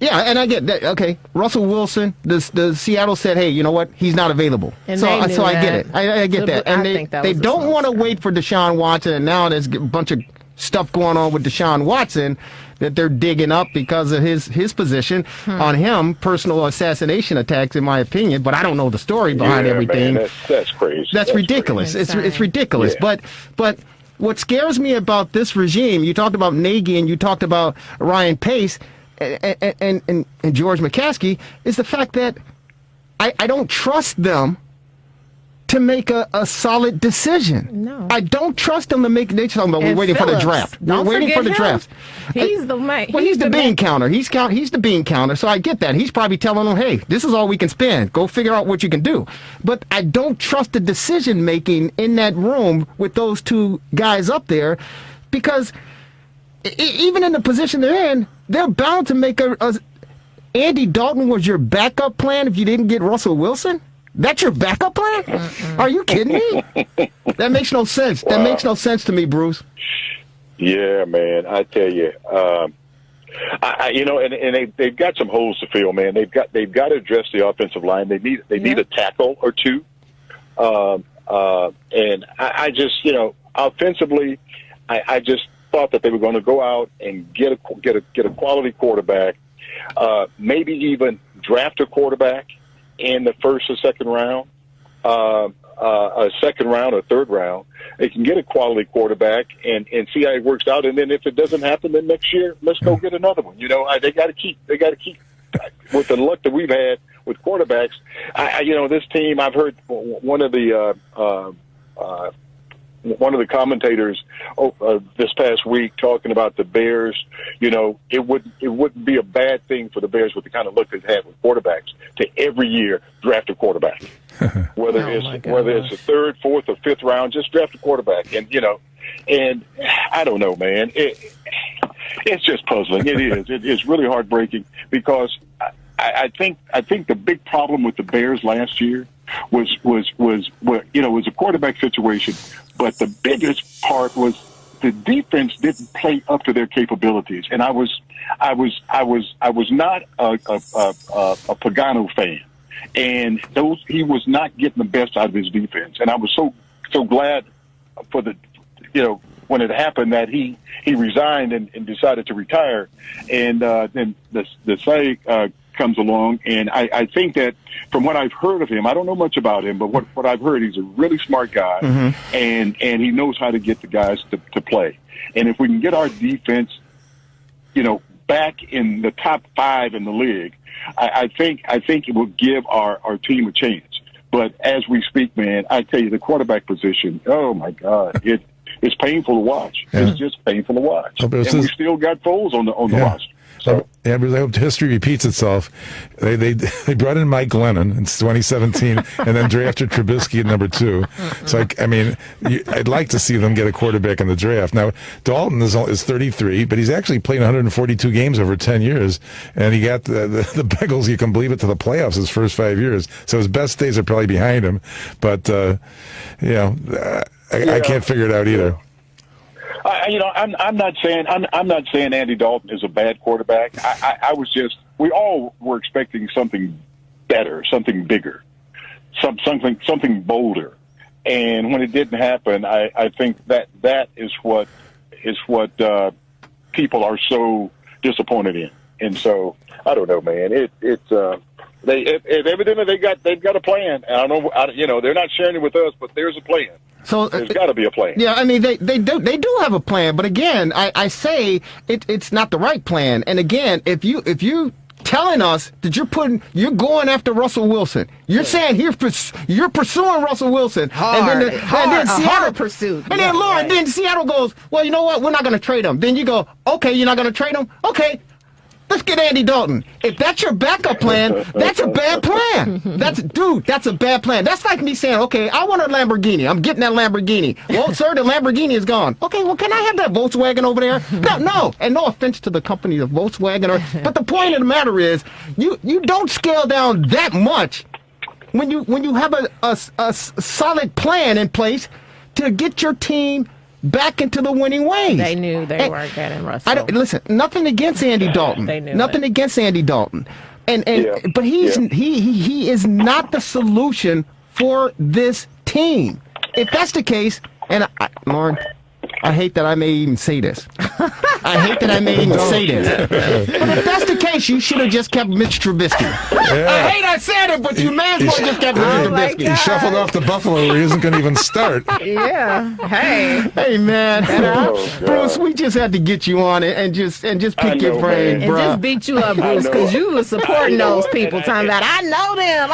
yeah, and I get that. Okay, Russell Wilson, the Seattle said, hey, you know what? He's not available. And so I get it. I get that. And they don't want to wait for Deshaun Watson, and now there's a bunch of stuff going on with Deshaun Watson that they're digging up because of his position on him, personal assassination attacks, in my opinion. But I don't know the story behind everything. Man, that's crazy. That's ridiculous. It's ridiculous. Yeah. But what scares me about this regime, you talked about Nagy and you talked about Ryan Pace and George McCaskey, is the fact that I don't trust them to make a solid decision. No. I don't trust them to make. They're talking about we're waiting for the draft. We're waiting for the draft. He's the man. Well, he's the bean counter. He's the bean counter. So I get that. He's probably telling them, hey, this is all we can spend. Go figure out what you can do. But I don't trust the decision making in that room with those two guys up there, because even in the position they're in, they're bound to make a Andy Dalton was your backup plan if you didn't get Russell Wilson? That's your backup plan? Are you kidding me? That makes no sense. Wow. That makes no sense to me, Bruce. Yeah, man. I tell you, and they've got some holes to fill, man. They've got to address the offensive line. They need a tackle or two. And I just, offensively, I just thought that they were going to go out and get a quality quarterback, maybe even draft a quarterback in the first or second round, a second round or third round. They can get a quality quarterback and see how it works out. And then if it doesn't happen, then next year, let's go get another one. They got to keep with the luck that we've had with quarterbacks. This team, I've heard one of the commentators this past week talking about the Bears. It wouldn't be a bad thing for the Bears with the kind of look they've had with quarterbacks to every year draft a quarterback, whether it's the third, fourth, or fifth round, just draft a quarterback. And and I don't know, man. It's just puzzling. It is. It's really heartbreaking because I think the big problem with the Bears last year was a quarterback situation. But the biggest part was the defense didn't play up to their capabilities, and I was not a Pagano fan, and he was not getting the best out of his defense, and I was so glad for when it happened that he resigned and decided to retire, and then the say comes along, and I think that from what I've heard of him, I don't know much about him, but what I've heard, he's a really smart guy, and he knows how to get the guys to play. And if we can get our defense, back in the top 5 in the league, I think it will give our team a chance. But as we speak, man, I tell you, the quarterback position, oh my God, it's painful to watch. Yeah. It's just painful to watch. And we still got Foles on the roster. So. I hope history repeats itself. They brought in Mike Glennon in 2017 and then drafted Trubisky at number 2. So, I'd like to see them get a quarterback in the draft. Now, Dalton is 33, but he's actually played 142 games over 10 years, and he got the Bengals, you can believe it, to the playoffs his first 5 years. So his best days are probably behind him. But, I can't figure it out either. I'm not saying Andy Dalton is a bad quarterback. We all were expecting something better, something bigger, something bolder. And when it didn't happen, I think that is what people are so disappointed in. And so I don't know, man. Evidently they've got a plan. And I don't know, they're not sharing it with us, but there's a plan. So there's got to be a plan. Yeah, I mean they do have a plan, but again, I say it's not the right plan. And again, if you telling us that you're going after Russell Wilson, you're saying you're pursuing Russell Wilson, hard Seattle pursuit. And then Lauren, then Seattle goes, well, you know what? We're not going to trade him. Then you go, okay, you're not going to trade him? Okay. Let's get Andy Dalton. If that's your backup plan, that's a bad plan. That's a bad plan. That's like me saying, okay, I want a Lamborghini. I'm getting that Lamborghini. Well, sir, the Lamborghini is gone. Okay, well, can I have that Volkswagen over there? No. And no offense to the company of Volkswagen, but the point of the matter is, you don't scale down that much when you have a solid plan in place to get your team back into the winning ways. They knew they weren't getting Russell. Listen, nothing against Andy Dalton. They knew nothing against Andy Dalton. But he is not the solution for this team. If that's the case, and Lauren, I hate that I may even say this. But if that's the case, you should have just kept Mitch Trubisky. Yeah. I hate I said it, but you may as well just kept Mitch Trubisky. He shuffled off to Buffalo where he isn't going to even start. Yeah. Hey, man. Bruce, we just had to get you on it and just pick your brain, bro. And just beat you up, Bruce, because you were supporting those people, talking about, I know them,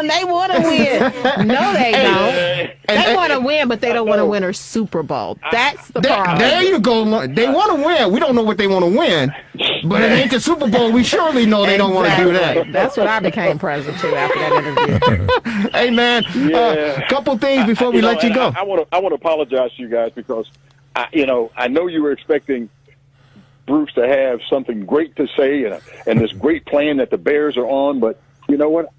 they want to win. No, they don't. They want to win, but they don't want to win a Super Bowl. That's the problem. There you go. They want to win. We don't know what they want to win, but it ain't the Super Bowl. We surely know they don't want to do that. That's what I became president to after that interview. Hey, man, a couple things before we let you go. I want to apologize to you guys because, I know you were expecting Bruce to have something great to say and this great plan that the Bears are on, but you know what?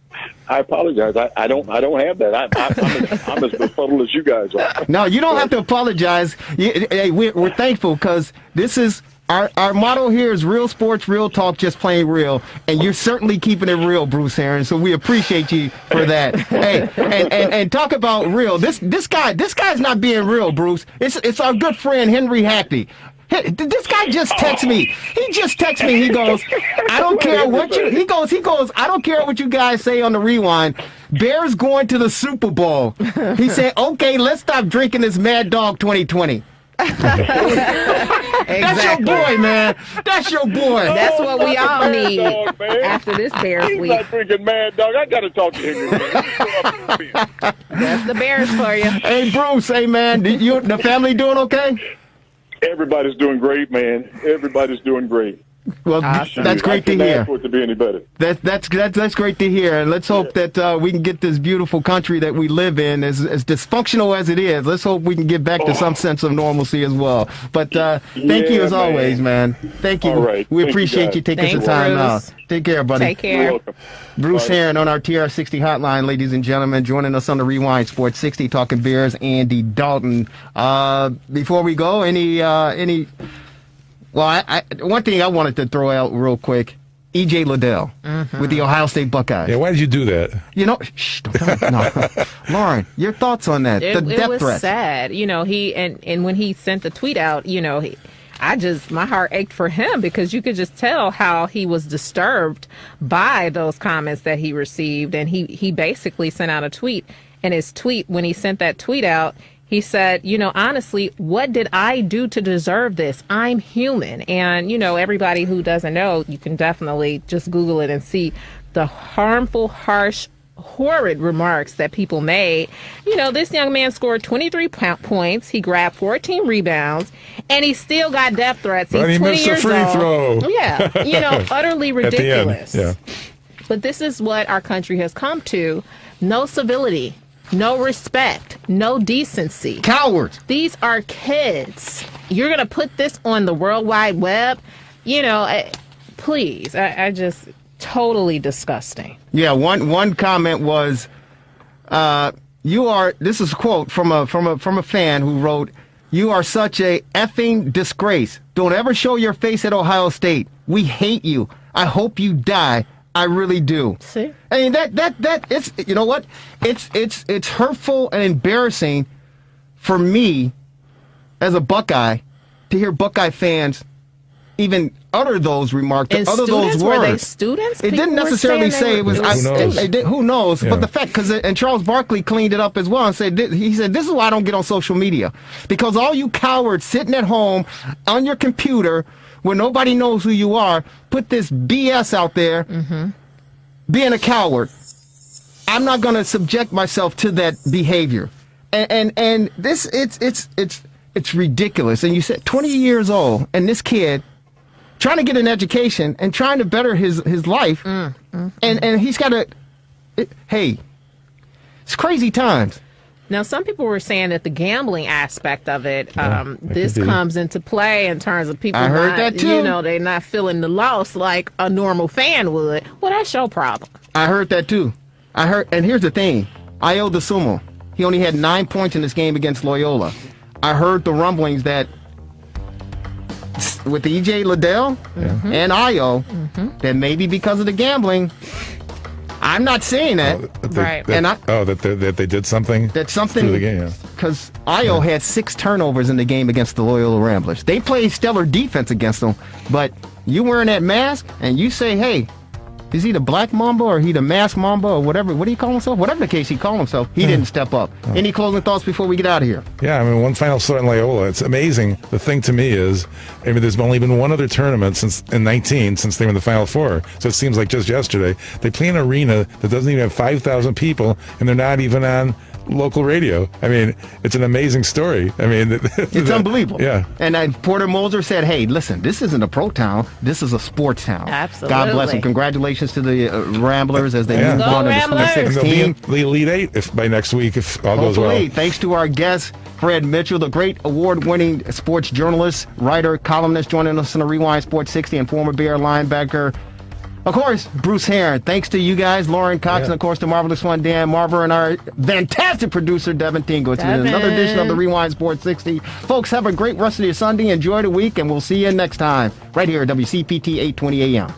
I apologize. I don't have that. I'm as befuddled as you guys are. No, you don't have to apologize. Hey, we're thankful because this is our motto here is real sports, real talk, just plain real. And you're certainly keeping it real, Bruce Aaron. So we appreciate you for that. Hey, and talk about real. This guy's not being real, Bruce. It's our good friend Henry Hackney. This guy just texted me. He just texted me. He goes, I don't care what you. He goes. I don't care what you guys say on the rewind. Bears going to the Super Bowl. He said, okay, let's stop drinking this Mad Dog 2020. Exactly. That's your boy, man. That's your boy. That's what we all need after this Bears week. He's not drinking Mad Dog. I got to talk to him. That's the Bears for you. Hey, Bruce. Hey, man. The family doing okay? Everybody's doing great, man. Everybody's doing great. Well, awesome. That's great to hear. I can't ask for it to be any better. That's great to hear, and let's hope that we can get this beautiful country that we live in, as dysfunctional as it is. Let's hope we can get back to some sense of normalcy as well. But thank you as always, man. Thank you. All right. We appreciate you taking some time out. Take care, buddy. Take care. You're welcome. Bruce Aaron on our TRS60 hotline, ladies and gentlemen, joining us on the Rewind Sports 60, talking Bears. Andy Dalton. Before we go, one thing I wanted to throw out real quick, E.J. Liddell with the Ohio State Buckeyes. Yeah, why did you do that? No. Lauren, your thoughts on that? It was sad. And when he sent the tweet out, my heart ached for him because you could just tell how he was disturbed by those comments that he received. And he basically sent out a tweet. And his tweet, when he sent that tweet out, he said, honestly, what did I do to deserve this? I'm human. And, everybody who doesn't know, you can definitely just Google it and see the harmful, harsh horrid remarks that people made. You know, this young man scored 23 points. He grabbed 14 rebounds, and he still got death threats. He's but he 20 missed years a free old. throw. Yeah, you know, utterly ridiculous. At the end. Yeah. But this is what our country has come to. No civility, no respect, no decency. Cowards. These are kids. You're going to put this on the World Wide Web? You know, please. I just... totally disgusting. Yeah, one comment was, "You are." This is a quote from a fan who wrote, "You are such a effing disgrace. Don't ever show your face at Ohio State. We hate you. I hope you die. I really do." See, I mean that it's, you know what? It's hurtful and embarrassing for me as a Buckeye to hear Buckeye fans even utter those remarks, and utter those words. Were they students? It didn't necessarily say it was. Who knows? Yeah. But the fact, and Charles Barkley cleaned it up as well and said, he said, "This is why I don't get on social media, because all you cowards sitting at home on your computer where nobody knows who you are, put this BS out there, being a coward. I'm not going to subject myself to that behavior, and this it's ridiculous." And you said 20 years old, and this kid trying to get an education and trying to better his life, and he's got hey, it's crazy times. Now, some people were saying that the gambling aspect of it, this comes into play in terms of people. I heard that too. You know, they're not feeling the loss like a normal fan would. Well, that's your problem. I heard that too. And here's the thing: Ayo DeSumo, he only had 9 points in this game against Loyola. I heard the rumblings that with EJ Liddell and Ayo, that maybe because of the gambling. I'm not saying that. That they did something. That's something through the game. Because Ayo had 6 turnovers in the game against the Loyola Ramblers. They played stellar defense against them, but you wearing that mask and you say, "Hey, is he the Black Mamba or he the Mask Mamba or whatever? What do you call himself? Whatever the case he called himself, he didn't step up." Any closing thoughts before we get out of here? Yeah, I mean, one final thought on Loyola. It's amazing. The thing to me is, I mean, there's only been one other tournament since they were in the Final Four. So it seems like just yesterday they play an arena that doesn't even have 5,000 people, and they're not even on local radio. I mean, it's an amazing story. I mean, it's unbelievable. Yeah. And Porter Moser said, "Hey, listen, this isn't a pro town. This is a sports town." Absolutely. God bless them. Congratulations to the Ramblers as they move on to the Sweet 16. And they'll be in the Elite Eight by next week if all goes well. Thanks to our guest, Fred Mitchell, the great award-winning sports journalist, writer, columnist, joining us on the Rewind Sports 60, and former Bear linebacker. Of course, Bruce Herron. Thanks to you guys, Lauren Cox, and of course the marvelous one, Dan Marver, and our fantastic producer, Devin Tingle. It's been another edition of the Rewind Sports 60. Folks, have a great rest of your Sunday. Enjoy the week, and we'll see you next time right here at WCPT 820 AM.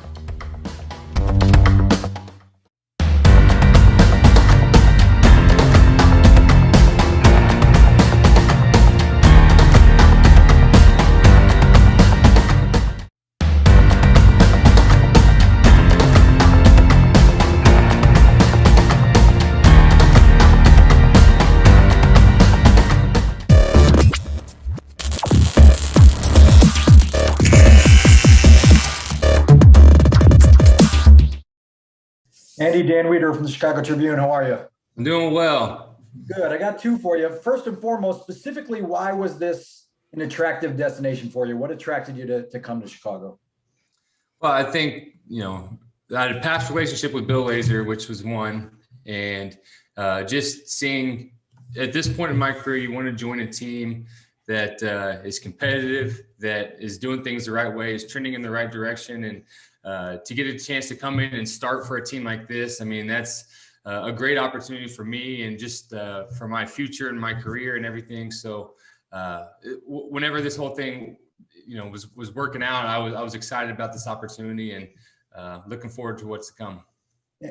Andy, Dan Weeder from the Chicago Tribune. How are you? I'm doing well. Good. I got 2 for you. First and foremost, specifically, why was this an attractive destination for you? What attracted you to come to Chicago? Well, I think, I had a past relationship with Bill Lazor, which was one. And just seeing at this point in my career, you want to join a team that is competitive, that is doing things the right way, is trending in the right direction. And to get a chance to come in and start for a team like this, I mean, that's a great opportunity for me and just for my future and my career and everything. So whenever this whole thing, was working out, I was excited about this opportunity and looking forward to what's to come.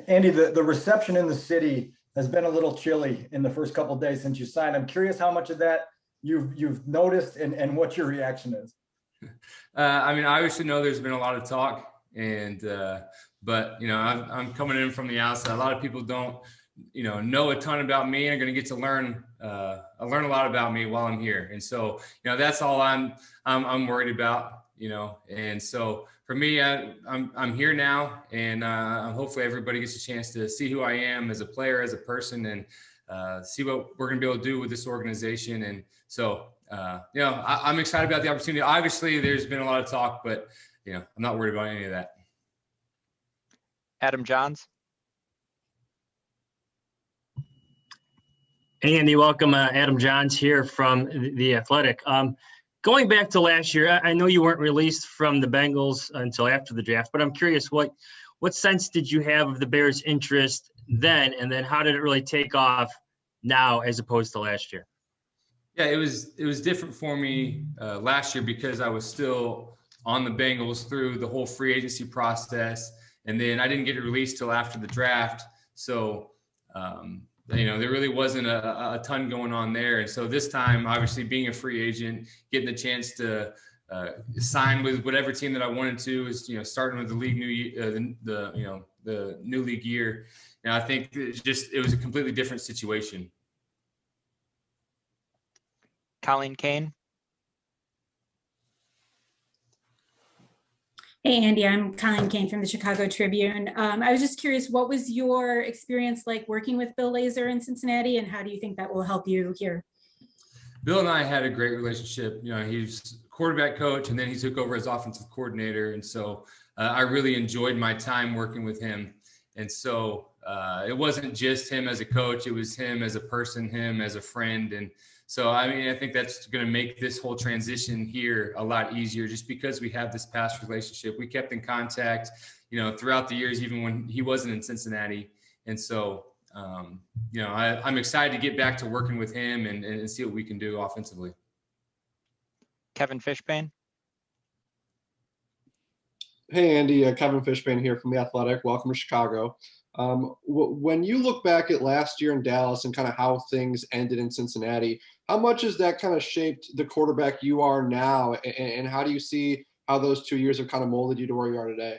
Andy, the reception in the city has been a little chilly in the first couple of days since you signed. I'm curious how much of that you've noticed and what your reaction is. I mean, I obviously know there's been a lot of talk. And, but, I'm coming in from the outside. A lot of people don't, know a ton about me and are going to get to learn a lot about me while I'm here. And so, that's all I'm worried about. And so for me, I'm here now, and hopefully everybody gets a chance to see who I am as a player, as a person, and see what we're going to be able to do with this organization. And so, I'm excited about the opportunity. Obviously, there's been a lot of talk, but I'm not worried about any of that. Adam Johns. Hey, Andy, welcome. Adam Johns here from The Athletic. Going back to last year, I know you weren't released from the Bengals until after the draft, but I'm curious, what sense did you have of the Bears' interest then, and then how did it really take off now as opposed to last year? Yeah, it was different for me last year because I was still on the Bengals through the whole free agency process, and then I didn't get released till after the draft. So, there really wasn't a ton going on there. And so this time, obviously being a free agent, getting the chance to sign with whatever team that I wanted to is, starting with the league the new league year. And I think it was a completely different situation. Colleen Kane. Hey, Andy, I'm Colleen Kane from the Chicago Tribune. I was just curious, what was your experience like working with Bill Lazor in Cincinnati, and how do you think that will help you here? Bill and I had a great relationship. He's quarterback coach, and then he took over as offensive coordinator. And so I really enjoyed my time working with him. And so it wasn't just him as a coach, it was him as a person, him as a friend. And so, I think that's going to make this whole transition here a lot easier just because we have this past relationship. We kept in contact, throughout the years, even when he wasn't in Cincinnati. And so, I'm excited to get back to working with him and see what we can do offensively. Kevin Fishbane. Hey, Andy, Kevin Fishbane here from The Athletic. Welcome to Chicago. When you look back at last year in Dallas and kind of how things ended in Cincinnati, how much has that kind of shaped the quarterback you are now? And how do you see how those 2 years have kind of molded you to where you are today?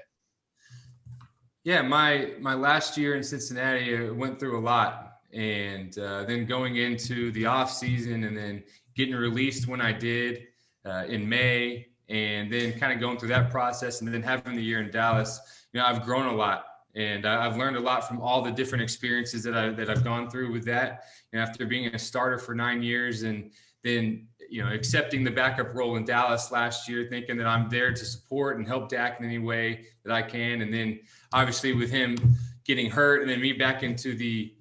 Yeah, my last year in Cincinnati went through a lot. And then going into the off season and then getting released when I did in May, and then kind of going through that process and then having the year in Dallas, I've grown a lot. And I've learned a lot from all the different experiences that I've gone through with that. And after being a starter for 9 years and then, accepting the backup role in Dallas last year, thinking that I'm there to support and help Dak in any way that I can. And then obviously with him getting hurt and then me back into the,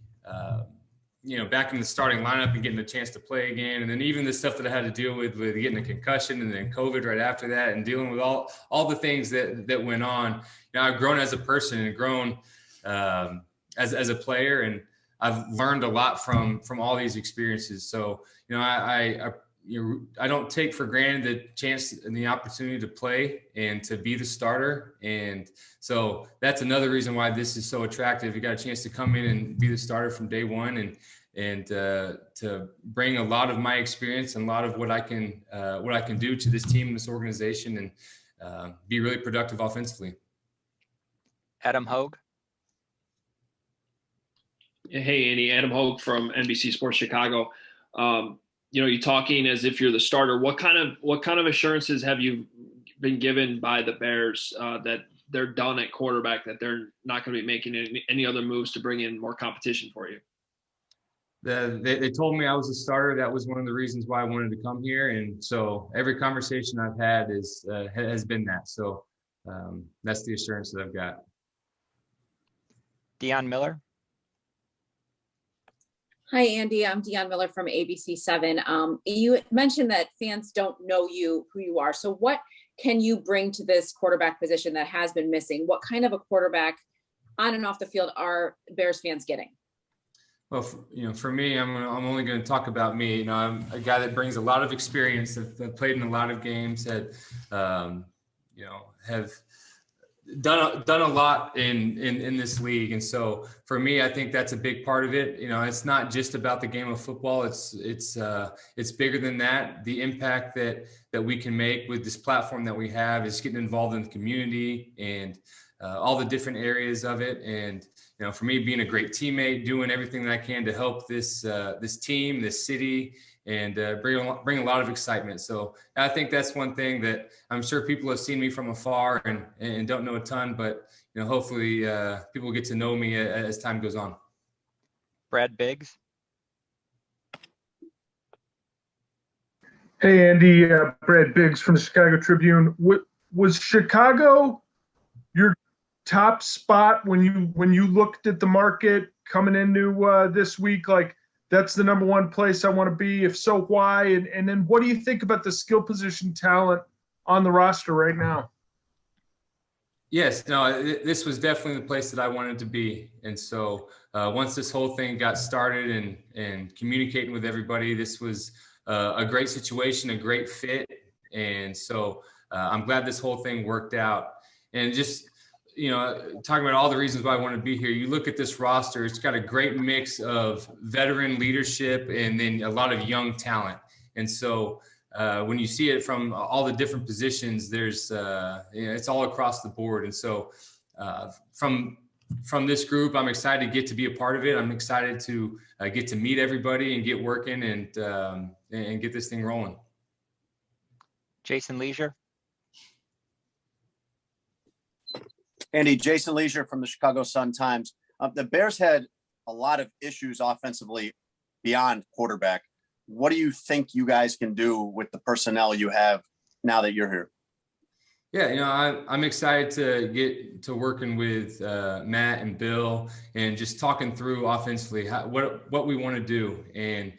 back in the starting lineup and getting a chance to play again. And then even the stuff that I had to deal with getting a concussion and then COVID right after that and dealing with all the things that went on. I've grown as a person and grown as a player, and I've learned a lot from all these experiences. So, I don't take for granted the chance and the opportunity to play and to be the starter. And so that's another reason why this is so attractive. You got a chance to come in and be the starter from day one and to bring a lot of my experience and a lot of what I can do to this team and this organization and be really productive offensively. Adam Hogue. Hey, Andy, Adam Hogue from NBC Sports Chicago. You're talking as if you're the starter. What kind of assurances have you been given by the Bears that they're done at quarterback, that they're not going to be making any other moves to bring in more competition for you? They told me I was a starter. That was one of the reasons why I wanted to come here. And so every conversation I've had has been that. So that's the assurance that I've got. Deion Miller. Hi, Andy. I'm Deion Miller from ABC7. You mentioned that fans don't know who you are. So what can you bring to this quarterback position that has been missing? What kind of a quarterback on and off the field are Bears fans getting? Well, for me, I'm only going to talk about me. I'm a guy that brings a lot of experience. I've played in a lot of games. Have done a lot in this league. And so for me, I think that's a big part of it. It's not just about the game of football. It's bigger than that. The impact that we can make with this platform that we have is getting involved in the community and all the different areas of it. And, for me, being a great teammate, doing everything that I can to help this team, this city, and bring a lot of excitement. So I think that's one thing that I'm sure people have seen me from afar and don't know a ton, but hopefully people get to know me as time goes on. Brad Biggs. Hey, Andy, Brad Biggs from the Chicago Tribune. Was Chicago your top spot when you looked at the market coming into this week? Like, that's the number one place I want to be. If so, why? And then what do you think about the skill position talent on the roster right now? Yes, no, this was definitely the place that I wanted to be. And so once this whole thing got started and communicating with everybody, this was a great situation, a great fit. And so I'm glad this whole thing worked out. And just, talking about all the reasons why I want to be here, you look at this roster, it's got a great mix of veteran leadership and then a lot of young talent. And so when you see it from all the different positions, there's, it's all across the board. And so from this group, I'm excited to get to be a part of it. I'm excited to get to meet everybody and get working and get this thing rolling. Jason Leisure. Andy, Jason Leisure from the Chicago Sun-Times. The Bears had a lot of issues offensively beyond quarterback. What do you think you guys can do with the personnel you have now that you're here? Yeah, I'm excited to get to working with Matt and Bill and just talking through offensively what we want to do, and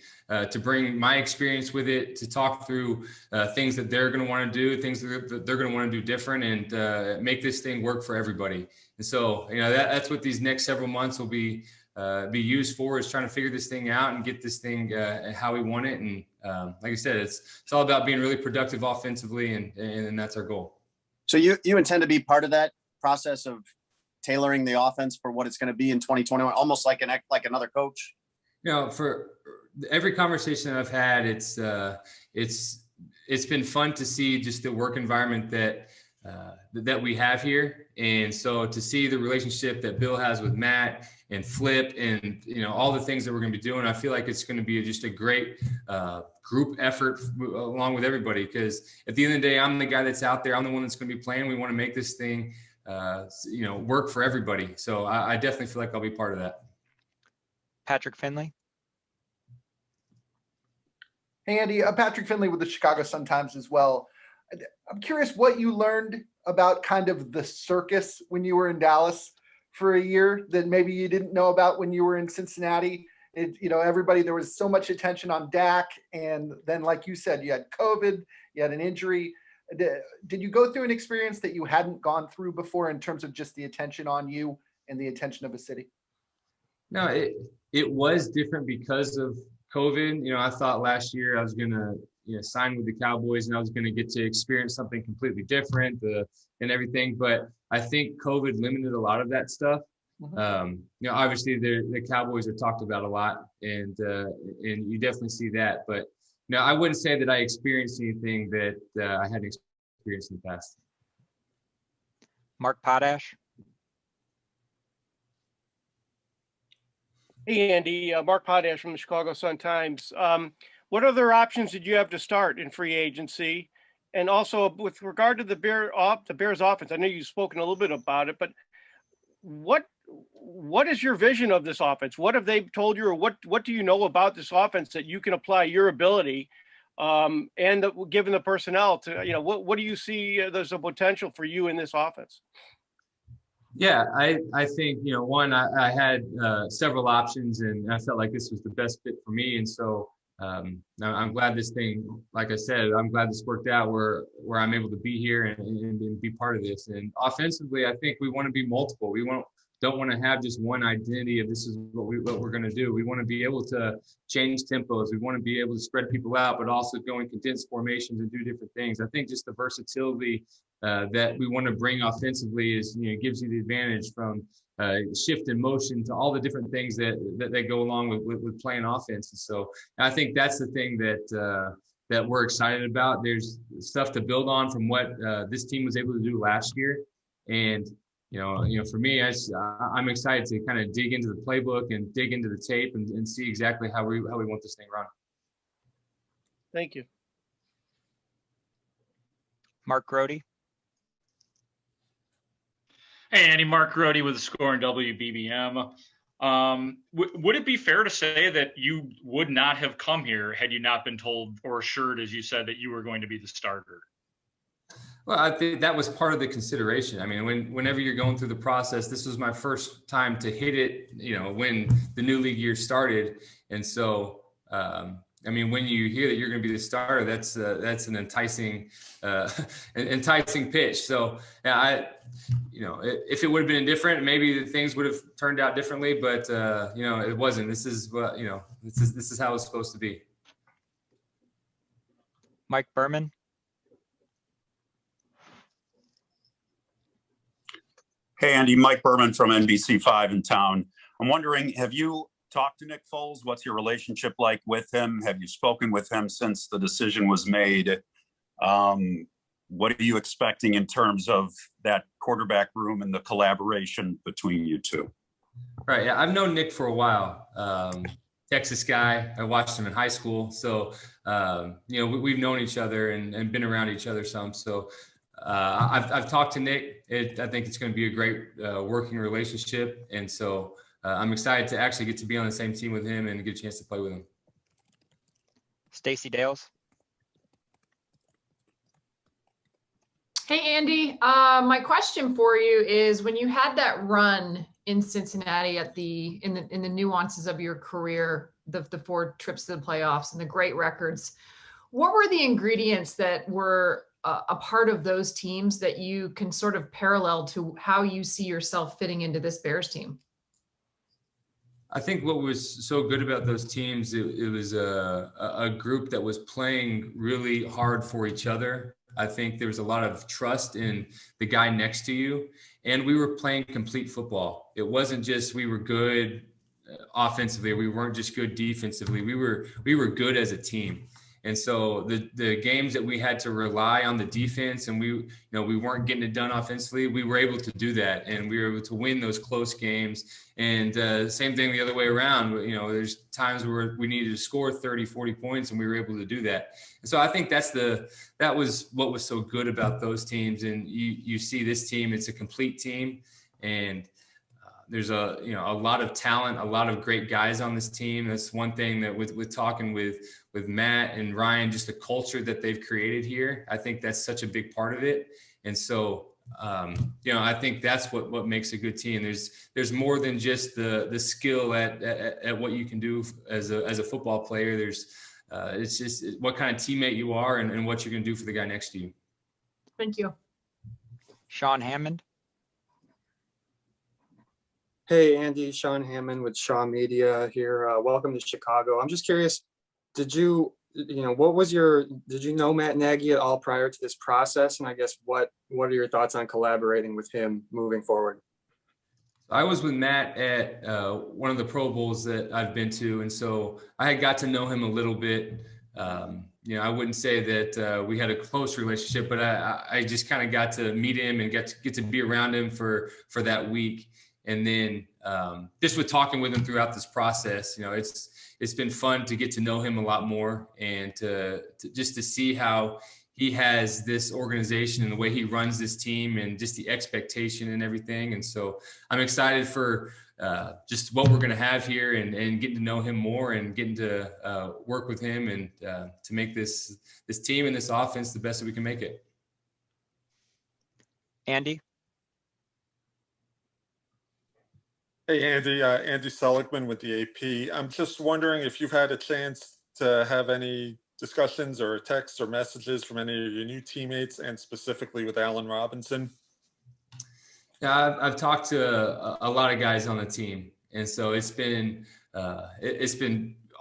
to bring my experience with it, to talk through things that they're going to want to do, things that they're going to want to do different, and make this thing work for everybody. And so, that's what these next several months will be used for, is trying to figure this thing out and get this thing how we want it. And like I said, it's all about being really productive offensively, and that's our goal. So you intend to be part of that process of tailoring the offense for what it's going to be in 2021, almost like another coach? For every conversation that I've had, it's been fun to see just the work environment that we have here. And so to see the relationship that Bill has with Matt and Flip and, all the things that we're going to be doing, I feel like it's going to be just a great group effort along with everybody. Because at the end of the day, I'm the guy that's out there. I'm the one that's going to be playing. We want to make this thing, work for everybody. So I definitely feel like I'll be part of that. Patrick Finley. Hey, Andy, Patrick Finley with the Chicago Sun-Times as well. I'm curious what you learned about kind of the circus when you were in Dallas for a year that maybe you didn't know about when you were in Cincinnati. Everybody, there was so much attention on Dak. And then, like you said, you had COVID, you had an injury. Did you go through an experience that you hadn't gone through before in terms of just the attention on you and the attention of a city? No, it was different because of COVID. I thought last year I was going to sign with the Cowboys and I was going to get to experience something completely different and everything. But I think COVID limited a lot of that stuff. Mm-hmm. Obviously the Cowboys are talked about a lot, and you definitely see that. But I wouldn't say that I experienced anything that I hadn't experienced in the past. Mark Potash. Hey, Andy, Mark Potash from the Chicago Sun-Times. What other options did you have to start in free agency? And also with regard to the Bears offense, I know you've spoken a little bit about it, but what is your vision of this offense? What have they told you, or what do you know about this offense that you can apply your ability given the personnel to, what do you see there's a potential for you in this offense? Yeah, I think, one, I had several options and I felt like this was the best fit for me. And so I'm glad this thing, like I said, I'm glad this worked out where I'm able to be here and be part of this. And offensively, I think we want to be multiple. We don't want to have just one identity of this is what we're going to do. We want to be able to change tempos. We want to be able to spread people out, but also go in condensed formations and do different things. I think just the versatility that we want to bring offensively is, gives you the advantage from shift in motion to all the different things that go along with playing offense. And so I think that's the thing that we're excited about. There's stuff to build on from what this team was able to do last year. And For me, I'm excited to kind of dig into the playbook and dig into the tape and see exactly how we want this thing run. Thank you. Mark Grody. Hey, Andy, Mark Grody with the Score and WBBM. Would it be fair to say that you would not have come here had you not been told or assured, as you said, that you were going to be the starter? Well, I think that was part of the consideration. I mean, whenever you're going through the process, this was my first time to hit it, when the new league year started. And so, when you hear that you're going to be the starter, that's an enticing pitch. So, if it would have been different, maybe things would have turned out differently. But it wasn't. This is this is how it's supposed to be. Mike Berman. Hey, Andy, Mike Berman from NBC5 in town. I'm wondering, have you talked to Nick Foles? What's your relationship like with him? Have you spoken with him since the decision was made? What are you expecting in terms of that quarterback room and the collaboration between you two? Right. Yeah, I've known Nick for a while. Texas guy. I watched him in high school. So, we've known each other and been around each other some. So, I've talked to Nick. I think it's going to be a great working relationship. And so I'm excited to actually get to be on the same team with him and get a chance to play with him. Stacey Dales. Hey, Andy. My question for you is, when you had that run in Cincinnati in the nuances of your career, the 4 trips to the playoffs and the great records, what were the ingredients that were a part of those teams that you can sort of parallel to how you see yourself fitting into this Bears team? I think what was so good about those teams, it was a group that was playing really hard for each other. I think there was a lot of trust in the guy next to you, and we were playing complete football. It wasn't just we were good offensively, we weren't just good defensively. We were good as a team. And so the games that we had to rely on the defense and we weren't getting it done offensively, we were able to do that. And we were able to win those close games. And same thing the other way around. There's times where we needed to score 30, 40 points and we were able to do that. And so I think that was what was so good about those teams. And you see this team, it's a complete team. And there's a lot of talent, a lot of great guys on this team. That's one thing that with talking with Matt and Ryan, just the culture that they've created here, I think that's such a big part of it. And so, I think that's what makes a good team. There's more than just the skill at what you can do as a football player. It's just what kind of teammate you are and what you're going to do for the guy next to you. Thank you. Sean Hammond. Hey, Andy, Sean Hammond with Shaw Media here. Welcome to Chicago. I'm just curious, did you know Matt Nagy at all prior to this process? And I guess what are your thoughts on collaborating with him moving forward? I was with Matt at one of the Pro Bowls that I've been to. And so I had got to know him a little bit. I wouldn't say that we had a close relationship, but I just kind of got to meet him and get to be around him for that week. And then just with talking with him throughout this process, it's been fun to get to know him a lot more and to see how he has this organization and the way he runs this team and just the expectation and everything. And so I'm excited for just what we're going to have here and getting to know him more and getting to work with him and to make this team and this offense the best that we can make it. Andy. Hey, Andy. Andy Seligman with the AP. I'm just wondering if you've had a chance to have any discussions or texts or messages from any of your new teammates, and specifically with Allen Robinson. Yeah, I've talked to a lot of guys on the team, and so it's been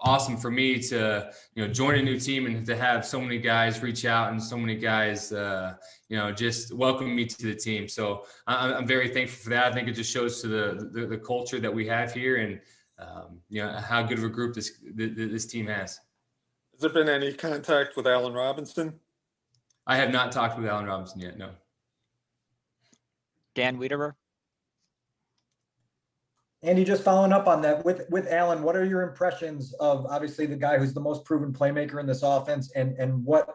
awesome for me to join a new team and to have so many guys reach out and so many guys just welcome me to the team. So I'm very thankful for that. I think it just shows to the culture that we have here and how good of a group this team has. Has there been any contact with Allen Robinson? I have not talked with Allen Robinson yet, no. Dan Wiederer. Andy, just following up on that with Allen, what are your impressions of obviously the guy who's the most proven playmaker in this offense, and what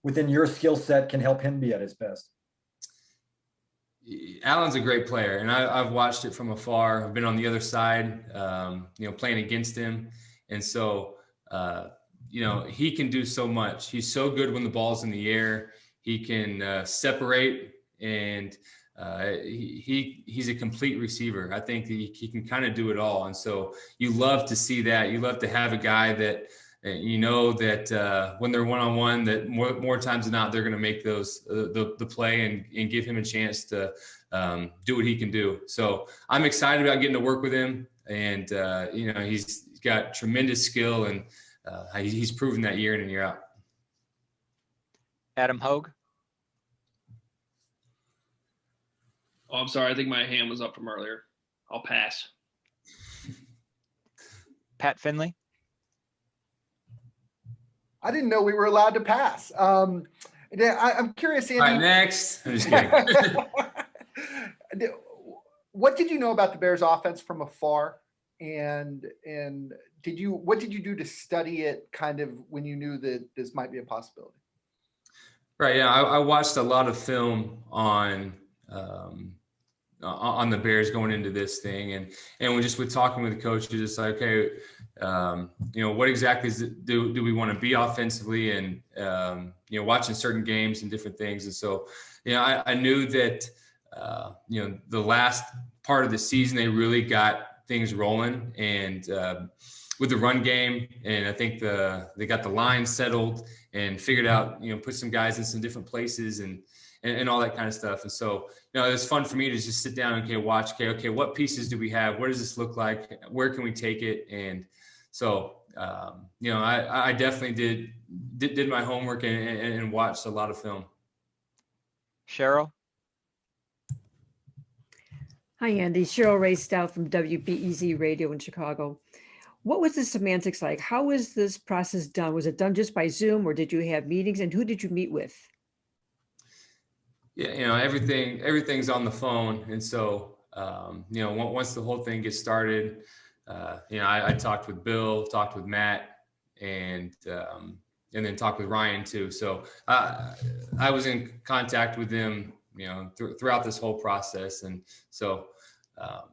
within your skill set can help him be at his best? Allen's a great player, and I've watched it from afar. I've been on the other side, playing against him. And so, he can do so much. He's so good when the ball's in the air. He can separate, and he's a complete receiver. I think he can kind of do it all. And so you love to see that. You love to have a guy that, that when they're one-on-one, that more times than not, they're going to make those the play and give him a chance to do what he can do. So I'm excited about getting to work with him. And, he's got tremendous skill, and he's proven that year in and year out. Adam Hogue. Oh, I'm sorry. I think my hand was up from earlier. I'll pass. Pat Finley. I didn't know we were allowed to pass. I'm curious, Andy. All right, next. I'm just kidding. What did you know about the Bears offense from afar? And what did you do to study it kind of when you knew that this might be a possibility? Right. Yeah. I watched a lot of film on the Bears going into this thing. And with talking with the coaches, it's like, okay, what exactly do we want to be offensively, and, watching certain games and different things. And so, I knew that, the last part of the season, they really got things rolling, and with the run game, and I think they got the line settled and figured out, put some guys in some different places and all that kind of stuff. And so, it's fun for me to just sit down and watch, what pieces do we have? What does this look like? Where can we take it? And so, I definitely did my homework and watched a lot of film. Cheryl. Hi, Andy. Cheryl Ray Stout from WBEZ Radio in Chicago. What was the semantics like? How was this process done? Was it done just by Zoom, or did you have meetings, and who did you meet with? Yeah, everything's on the phone. And so, once the whole thing gets started, I talked with Bill, talked with Matt, and then talked with Ryan too. So I was in contact with them, throughout this whole process. And so, a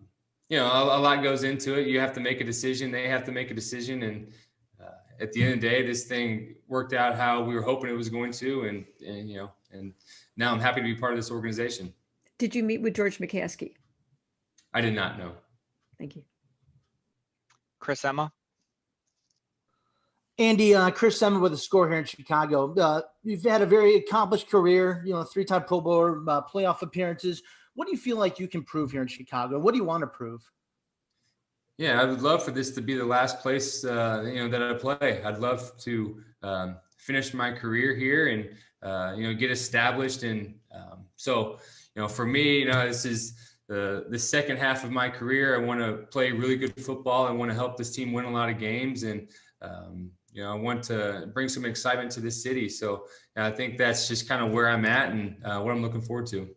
lot goes into it. You have to make a decision. They have to make a decision. And at the end of the day, this thing worked out how we were hoping it was going to. And now I'm happy to be part of this organization. Did you meet with George McCaskey? I did not know. Thank you. Chris Emma. Andy, Chris Emma with the Score here in Chicago. You've had a very accomplished career, 3-time Pro Bowler, playoff appearances. What do you feel like you can prove here in Chicago? What do you want to prove? Yeah, I would love for this to be the last place, that I play. I'd love to finish my career here and, get established. And so, for me, this is the second half of my career. I want to play really good football. I want to help this team win a lot of games. And, I want to bring some excitement to this city. So I think that's just kind of where I'm at and what I'm looking forward to.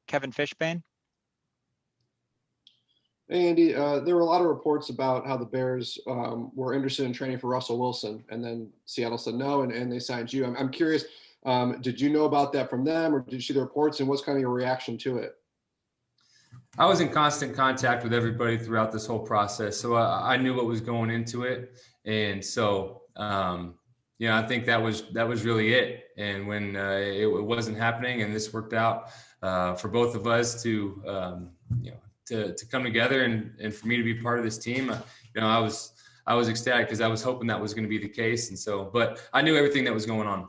Kevin Fishbane. Hey, Andy, there were a lot of reports about how the Bears were interested in training for Russell Wilson, and then Seattle said no, and they signed you. I'm curious, did you know about that from them, or did you see the reports, and what's kind of your reaction to it? I was in constant contact with everybody throughout this whole process, so I knew what was going into it. And so, I think that was really it. And when it wasn't happening, and this worked out for both of us to come together and for me to be part of this team, I was ecstatic because I was hoping that was going to be the case. And so, but I knew everything that was going on.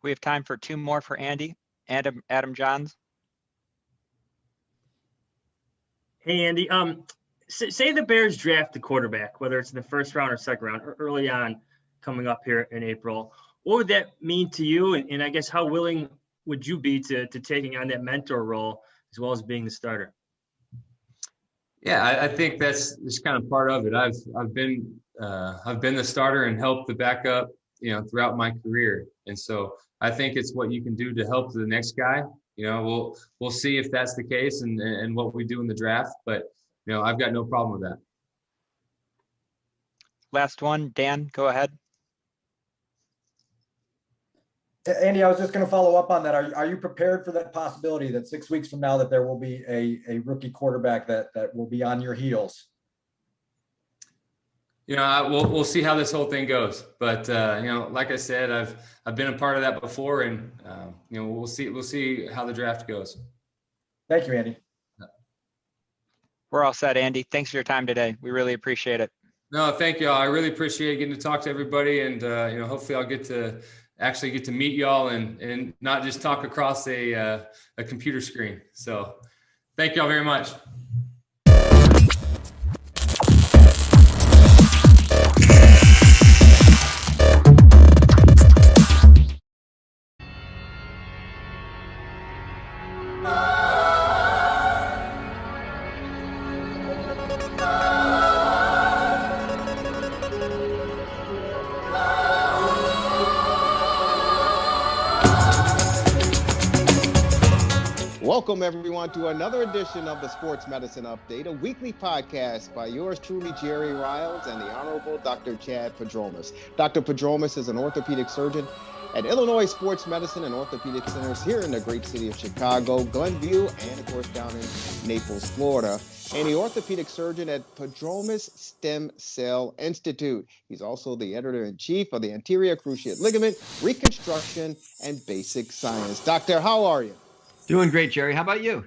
We have time for two more for Andy. Adam Johns. Hey, Andy. Say the Bears draft the quarterback, whether it's in the first round or second round, or early on coming up here in April. What would that mean to you? And I guess how willing would you be to taking on that mentor role as well as being the starter? Yeah, I think that's just kind of part of it. I've been the starter and helped the backup, throughout my career. And so I think it's what you can do to help the next guy. we'll see if that's the case and what we do in the draft. But I've got no problem with that. Last one, Dan, go ahead. Andy, I was just going to follow up on that. Are you prepared for that possibility that 6 weeks from now that there will be a rookie quarterback that will be on your heels? We'll see how this whole thing goes. But like I said, I've been a part of that before, and we'll see how the draft goes. Thank you, Andy. We're all set, Andy. Thanks for your time today. We really appreciate it. No, thank y'all. I really appreciate getting to talk to everybody, and hopefully I'll get to meet y'all and not just talk across a computer screen. So thank y'all very much. Welcome, everyone, to another edition of the Sports Medicine Update, a weekly podcast by yours truly, Jerry Riles, and the Honorable Dr. Chad Padromas. Dr. Padromas is an orthopedic surgeon at Illinois Sports Medicine and Orthopedic Centers here in the great city of Chicago, Glenview, and, of course, down in Naples, Florida, and the orthopedic surgeon at Padromas Stem Cell Institute. He's also the editor-in-chief of the Anterior Cruciate Ligament Reconstruction and Basic Science. Doctor, how are you? Doing great, Jerry. How about you?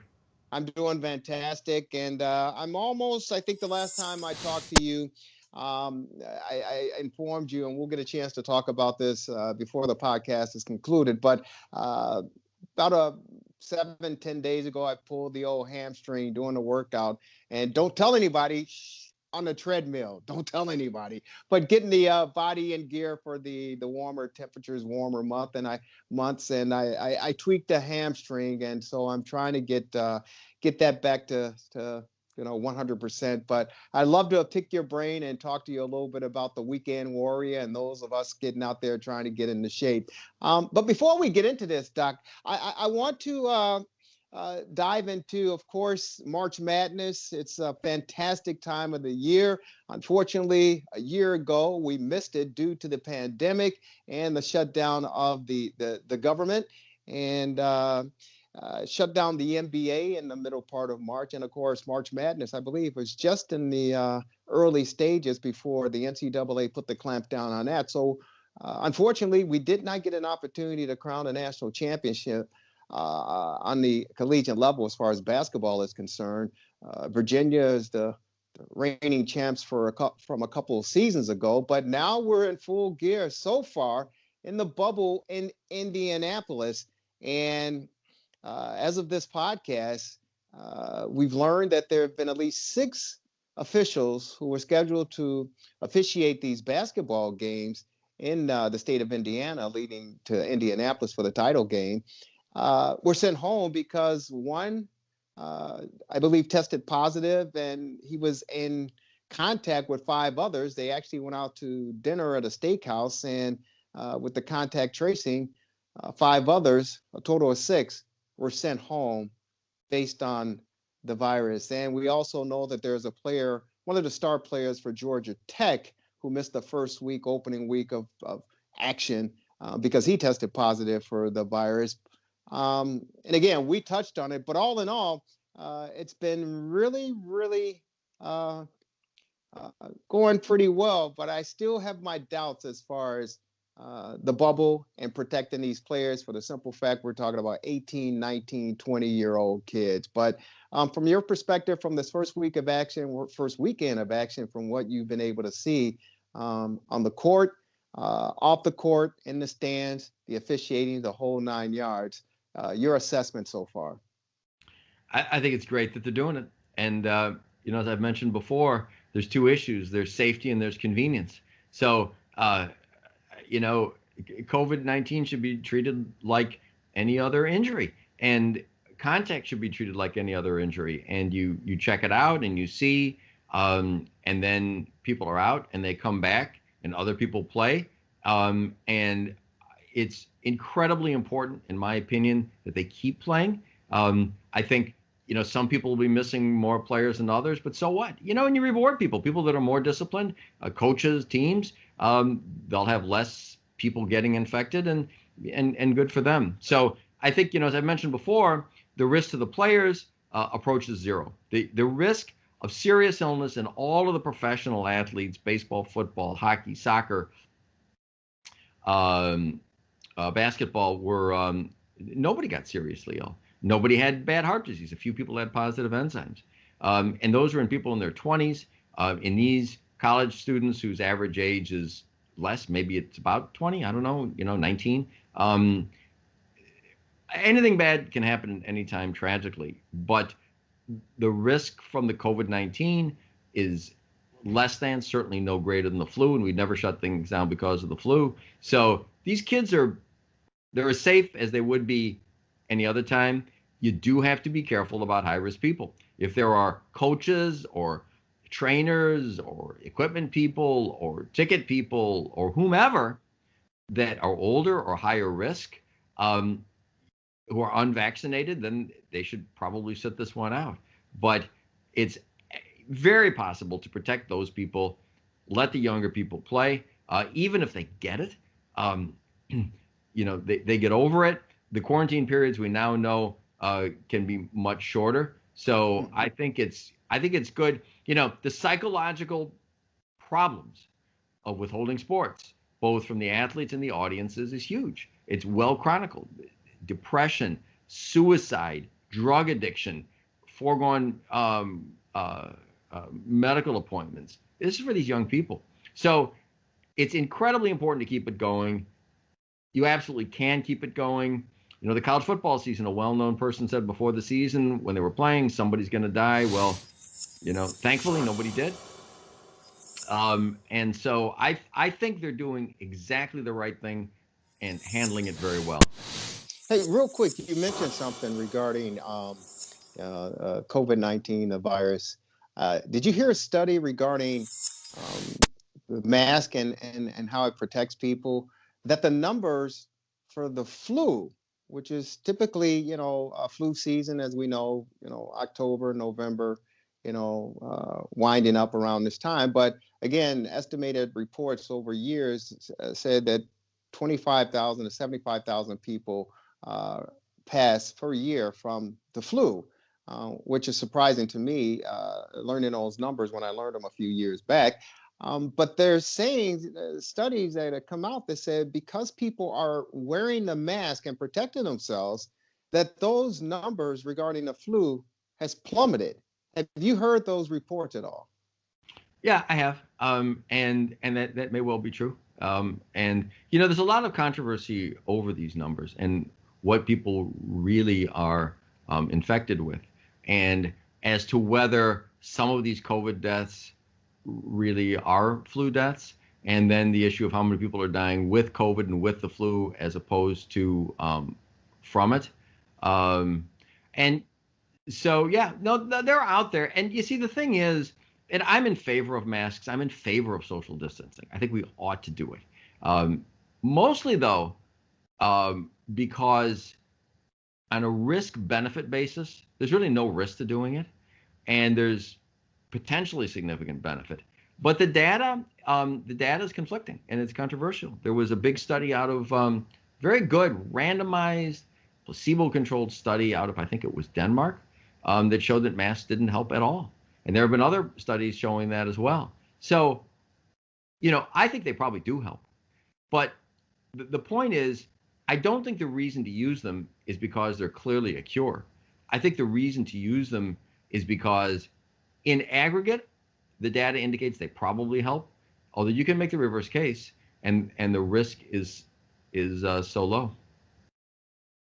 I'm doing fantastic. And I'm almost, I think the last time I talked to you, I informed you, and we'll get a chance to talk about this before the podcast is concluded. But about 7-10 days ago, I pulled the old hamstring doing the workout. And don't tell anybody, on the treadmill. Don't tell anybody. But getting the body in gear for the warmer temperatures, warmer months, and I tweaked the hamstring, and so I'm trying to get that back to 100%. But I'd love to pick your brain and talk to you a little bit about the weekend warrior and those of us getting out there trying to get into shape. But before we get into this, Doc, I want to dive into, of course, March Madness. It's a fantastic time of the year. Unfortunately, a year ago, we missed it due to the pandemic and the shutdown of the government, and shut down the NBA in the middle part of March. And of course, March Madness, I believe, was just in the early stages before the NCAA put the clamp down on that. So unfortunately, we did not get an opportunity to crown a national championship on the collegiate level as far as basketball is concerned. Virginia is the reigning champs from a couple of seasons ago, but now we're in full gear so far in the bubble in Indianapolis. And as of this podcast, we've learned that there have been at least 6 officials who were scheduled to officiate these basketball games in the state of Indiana, leading to Indianapolis for the title game. Were sent home because one, I believe, tested positive, and he was in contact with 5 others. They actually went out to dinner at a steakhouse, and with the contact tracing, 5 others, a total of 6, were sent home based on the virus. And we also know that there's a player, one of the star players for Georgia Tech, who missed the first opening week of action because he tested positive for the virus. And again, we touched on it, but all in all, it's been really, really going pretty well. But I still have my doubts as far as the bubble and protecting these players, for the simple fact we're talking about 18, 19, 20-year-old kids. But from your perspective, from this first weekend of action, from what you've been able to see on the court, off the court, in the stands, the officiating, the whole 9 yards, your assessment so far? I think it's great that they're doing it. And, as I've mentioned before, there's 2 issues. There's safety and there's convenience. So, COVID-19 should be treated like any other injury, and contact should be treated like any other injury. And you check it out and you see, and then people are out and they come back and other people play. And it's incredibly important, in my opinion, that they keep playing. I think, some people will be missing more players than others, but so what? And you reward people that are more disciplined, coaches, teams, they'll have less people getting infected and good for them. So I think, as I mentioned before, the risk to the players approaches zero. The risk of serious illness in all of the professional athletes, baseball, football, hockey, soccer, basketball, were nobody got seriously ill. Nobody had bad heart disease. A few people had positive enzymes. And those were in people in their 20s. In these college students whose average age is less, maybe it's about 20, I don't know, 19. Anything bad can happen anytime tragically, but the risk from the COVID-19 is less than, certainly no greater than the flu, and we'd never shut things down because of the flu. So these kids they're as safe as they would be any other time. You do have to be careful about high-risk people. If there are coaches or trainers or equipment people or ticket people or whomever that are older or higher risk, who are unvaccinated, then they should probably sit this one out. But it's very possible to protect those people. Let the younger people play, even if they get it. They get over it. The quarantine periods we now know can be much shorter. So I think it's good. The psychological problems of withholding sports, both from the athletes and the audiences, is huge. It's well chronicled. Depression, suicide, drug addiction, foregone medical appointments. This is for these young people. So it's incredibly important to keep it going. You absolutely can keep it going. The college football season, a well-known person said before the season when they were playing, somebody's going to die. Well, thankfully nobody did. And so I think they're doing exactly the right thing and handling it very well. Hey, real quick, you mentioned something regarding COVID-19, the virus. Did you hear a study regarding the mask and how it protects people? That the numbers for the flu, which is typically, a flu season, as we know, October, November, winding up around this time. But again, estimated reports over years said that 25,000 to 75,000 people pass per year from the flu, which is surprising to me, learning those numbers when I learned them a few years back. But they're saying studies that have come out that said because people are wearing the mask and protecting themselves, that those numbers regarding the flu has plummeted. Have you heard those reports at all? Yeah, I have. And that may well be true. And there's a lot of controversy over these numbers and what people really are infected with, and as to whether some of these COVID deaths really are flu deaths, and then the issue of how many people are dying with COVID and with the flu as opposed to from it. And so, yeah, no, they're out there. And you see, the thing is, and I'm in favor of masks. I'm in favor of social distancing. I think we ought to do it. Mostly, though, because on a risk-benefit basis, there's really no risk to doing it. And there's potentially significant benefit. But the data is conflicting, and it's controversial. There was a big study out of very good randomized placebo-controlled study out of, I think it was Denmark, that showed that masks didn't help at all. And there have been other studies showing that as well. So, I think they probably do help. But the point is, I don't think the reason to use them is because they're clearly a cure. I think the reason to use them is because in aggregate, the data indicates they probably help, although you can make the reverse case, and the risk is so low.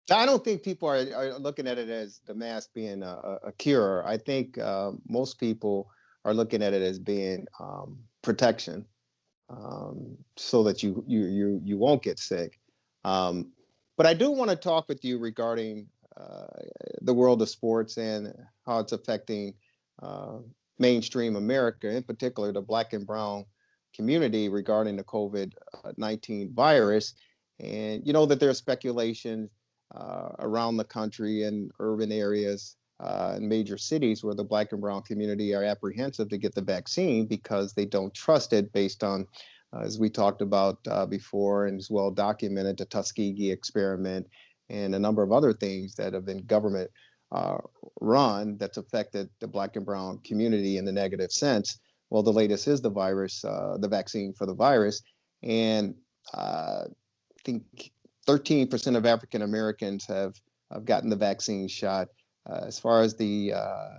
I don't think people are looking at it as the mask being a cure. I think most people are looking at it as being protection, so that you won't get sick. But I do want to talk with you regarding the world of sports and how it's affecting mainstream America, in particular the Black and brown community, regarding the COVID-19 virus. And you know that there's speculation around the country and urban areas in major cities where the Black and brown community are apprehensive to get the vaccine because they don't trust it based on, as we talked about before and is well documented, the Tuskegee experiment and a number of other things that have been government run that's affected the Black and brown community in the negative sense. Well, the latest is the virus, the vaccine for the virus. And I think 13% of African Americans have gotten the vaccine shot. As far as the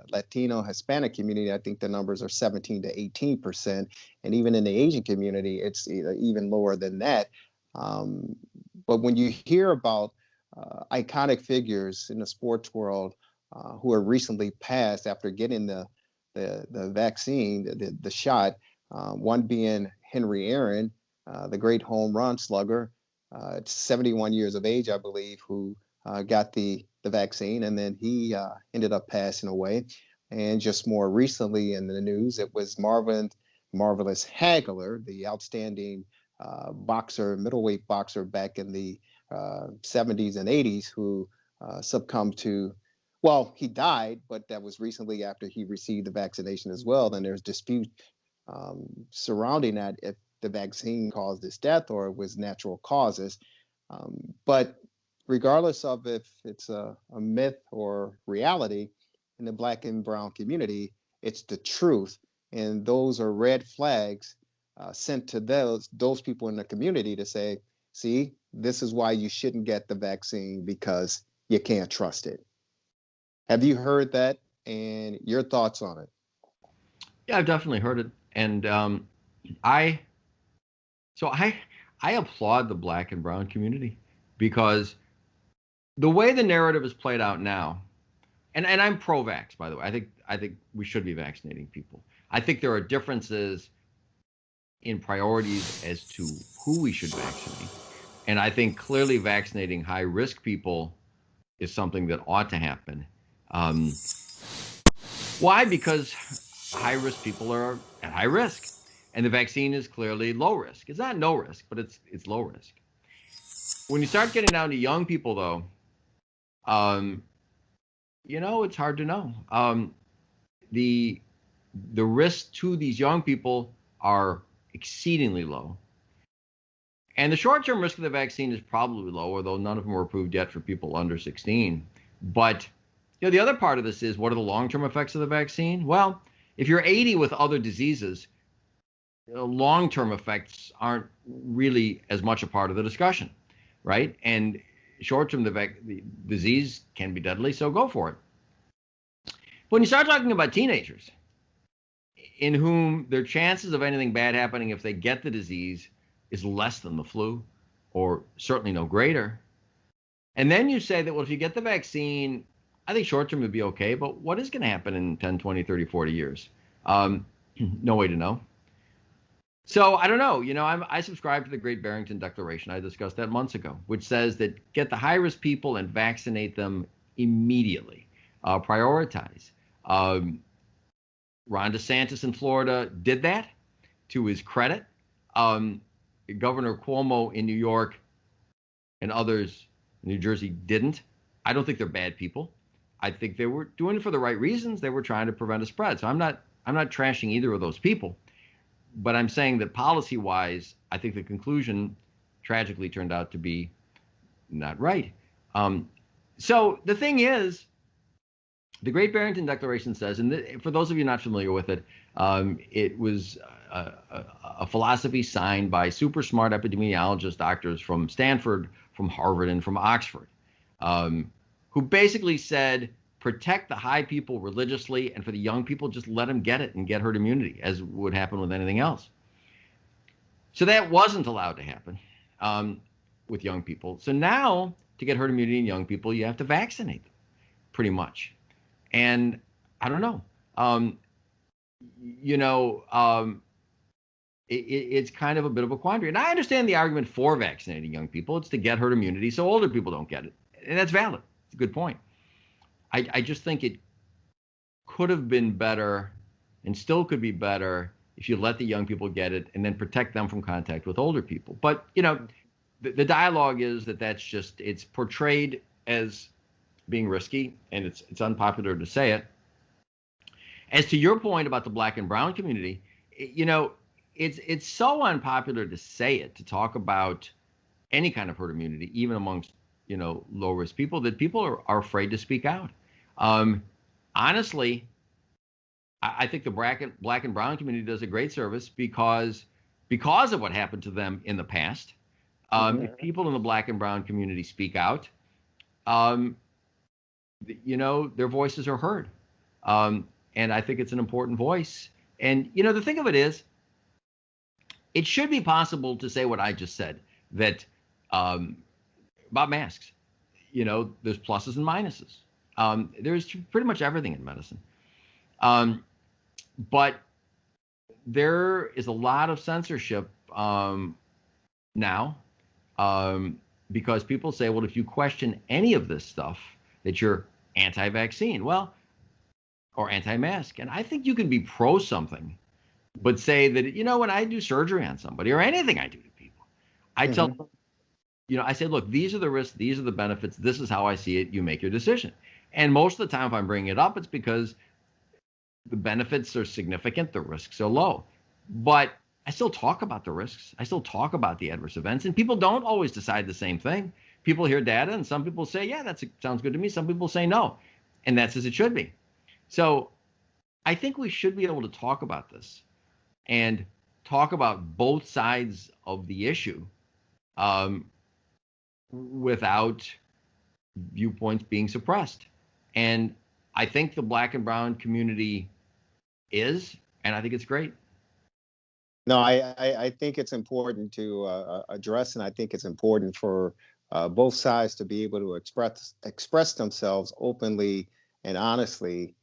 Latino Hispanic community, I think the numbers are 17 to 18%. And even in the Asian community, it's even lower than that. But when you hear about iconic figures in the sports world who are recently passed after getting the vaccine, the shot, one being Henry Aaron, the great home run slugger, 71 years of age, I believe, who got the vaccine, and then he ended up passing away. And just more recently in the news, it was Marvelous Hagler, the outstanding boxer, middleweight boxer back in the 70s and 80s, who succumbed to, well, he died, but that was recently after he received the vaccination as well. Then there's dispute surrounding that, if the vaccine caused his death or it was natural causes. But regardless of if it's a myth or reality, in the Black and brown community, it's the truth. And those are red flags sent to those people in the community to say, see, this is why you shouldn't get the vaccine, because you can't trust it. Have you heard that, and your thoughts on it? Yeah, I've definitely heard it. And I applaud the Black and brown community, because the way the narrative is played out now, and I'm pro-vax, by the way. I think we should be vaccinating people. I think there are differences in priorities as to who we should vaccinate. And I think clearly vaccinating high-risk people is something that ought to happen. Why? Because high-risk people are at high risk, and the vaccine is clearly low risk. It's not no risk, but it's low risk. When you start getting down to young people, though, it's hard to know. The risks to these young people are exceedingly low. And the short-term risk of the vaccine is probably low, although none of them were approved yet for people under 16. But the other part of this is, what are the long-term effects of the vaccine? Well, if you're 80 with other diseases, long-term effects aren't really as much a part of the discussion, right? And short-term, the disease can be deadly, so go for it. When you start talking about teenagers, in whom their chances of anything bad happening if they get the disease is less than the flu, or certainly no greater, and then you say that, well, if you get the vaccine, I think short-term would be okay, but what is going to happen in 10, 20, 30, 40 years? No way to know. So I don't know. I subscribe to the Great Barrington Declaration. I discussed that months ago, which says that get the high-risk people and vaccinate them immediately. Prioritize. Ron DeSantis in Florida did that, to his credit. Governor Cuomo in New York and others in New Jersey didn't. I don't think they're bad people. I think they were doing it for the right reasons. They were trying to prevent a spread. So I'm not trashing either of those people. But I'm saying that policy-wise, I think the conclusion tragically turned out to be not right. So the thing is, the Great Barrington Declaration says, and for those of you not familiar with it, it was a philosophy signed by super smart epidemiologist doctors from Stanford, from Harvard, and from Oxford, who basically said, protect the high people religiously, and for the young people, just let them get it and get herd immunity, as would happen with anything else. So that wasn't allowed to happen with young people. So now, to get herd immunity in young people, you have to vaccinate them, pretty much. And I don't know. It's kind of a bit of a quandary. And I understand the argument for vaccinating young people. It's to get herd immunity so older people don't get it. And that's valid. It's a good point. I just think it could have been better, and still could be better, if you let the young people get it and then protect them from contact with older people. But, the dialogue is that's just, it's portrayed as being risky, and it's unpopular to say it. As to your point about the Black and brown community, it's so unpopular to say it, to talk about any kind of herd immunity, even amongst low risk people, that people are afraid to speak out. Honestly, I think the Black and brown community does a great service because of what happened to them in the past. If people in the Black and brown community speak out, their voices are heard. And I think it's an important voice. And, the thing of it is, it should be possible to say what I just said, that about masks, there's pluses and minuses. There's pretty much everything in medicine. But there is a lot of censorship now because people say, well, if you question any of this stuff, that you're anti-vaccine, or anti-mask. And I think you can be pro something, but say that, when I do surgery on somebody or anything I do to people, I tell them, I say, look, these are the risks, these are the benefits, this is how I see it, you make your decision. And most of the time, if I'm bringing it up, it's because the benefits are significant, the risks are low. But I still talk about the risks. I still talk about the adverse events, and people don't always decide the same thing. People hear data, and some people say, yeah, that sounds good to me. Some people say no, and that's as it should be. So I think we should be able to talk about this and talk about both sides of the issue without viewpoints being suppressed. And I think the Black and brown community is, and I think it's great. No, I think it's important to address, and I think it's important for both sides to be able to express themselves openly and honestly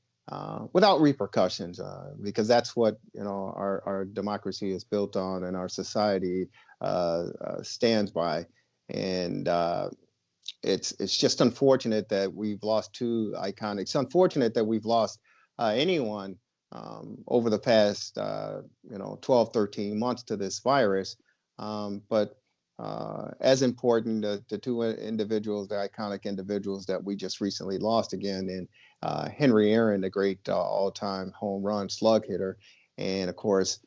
without repercussions, because that's what our democracy is built on and our society stands by. And it's just unfortunate that we've lost two iconic. It's unfortunate that we've lost anyone over the past 12, 13 months to this virus. But as important, the two individuals, the iconic individuals that we just recently lost again, and Henry Aaron, the great all-time home run slug hitter, and of course,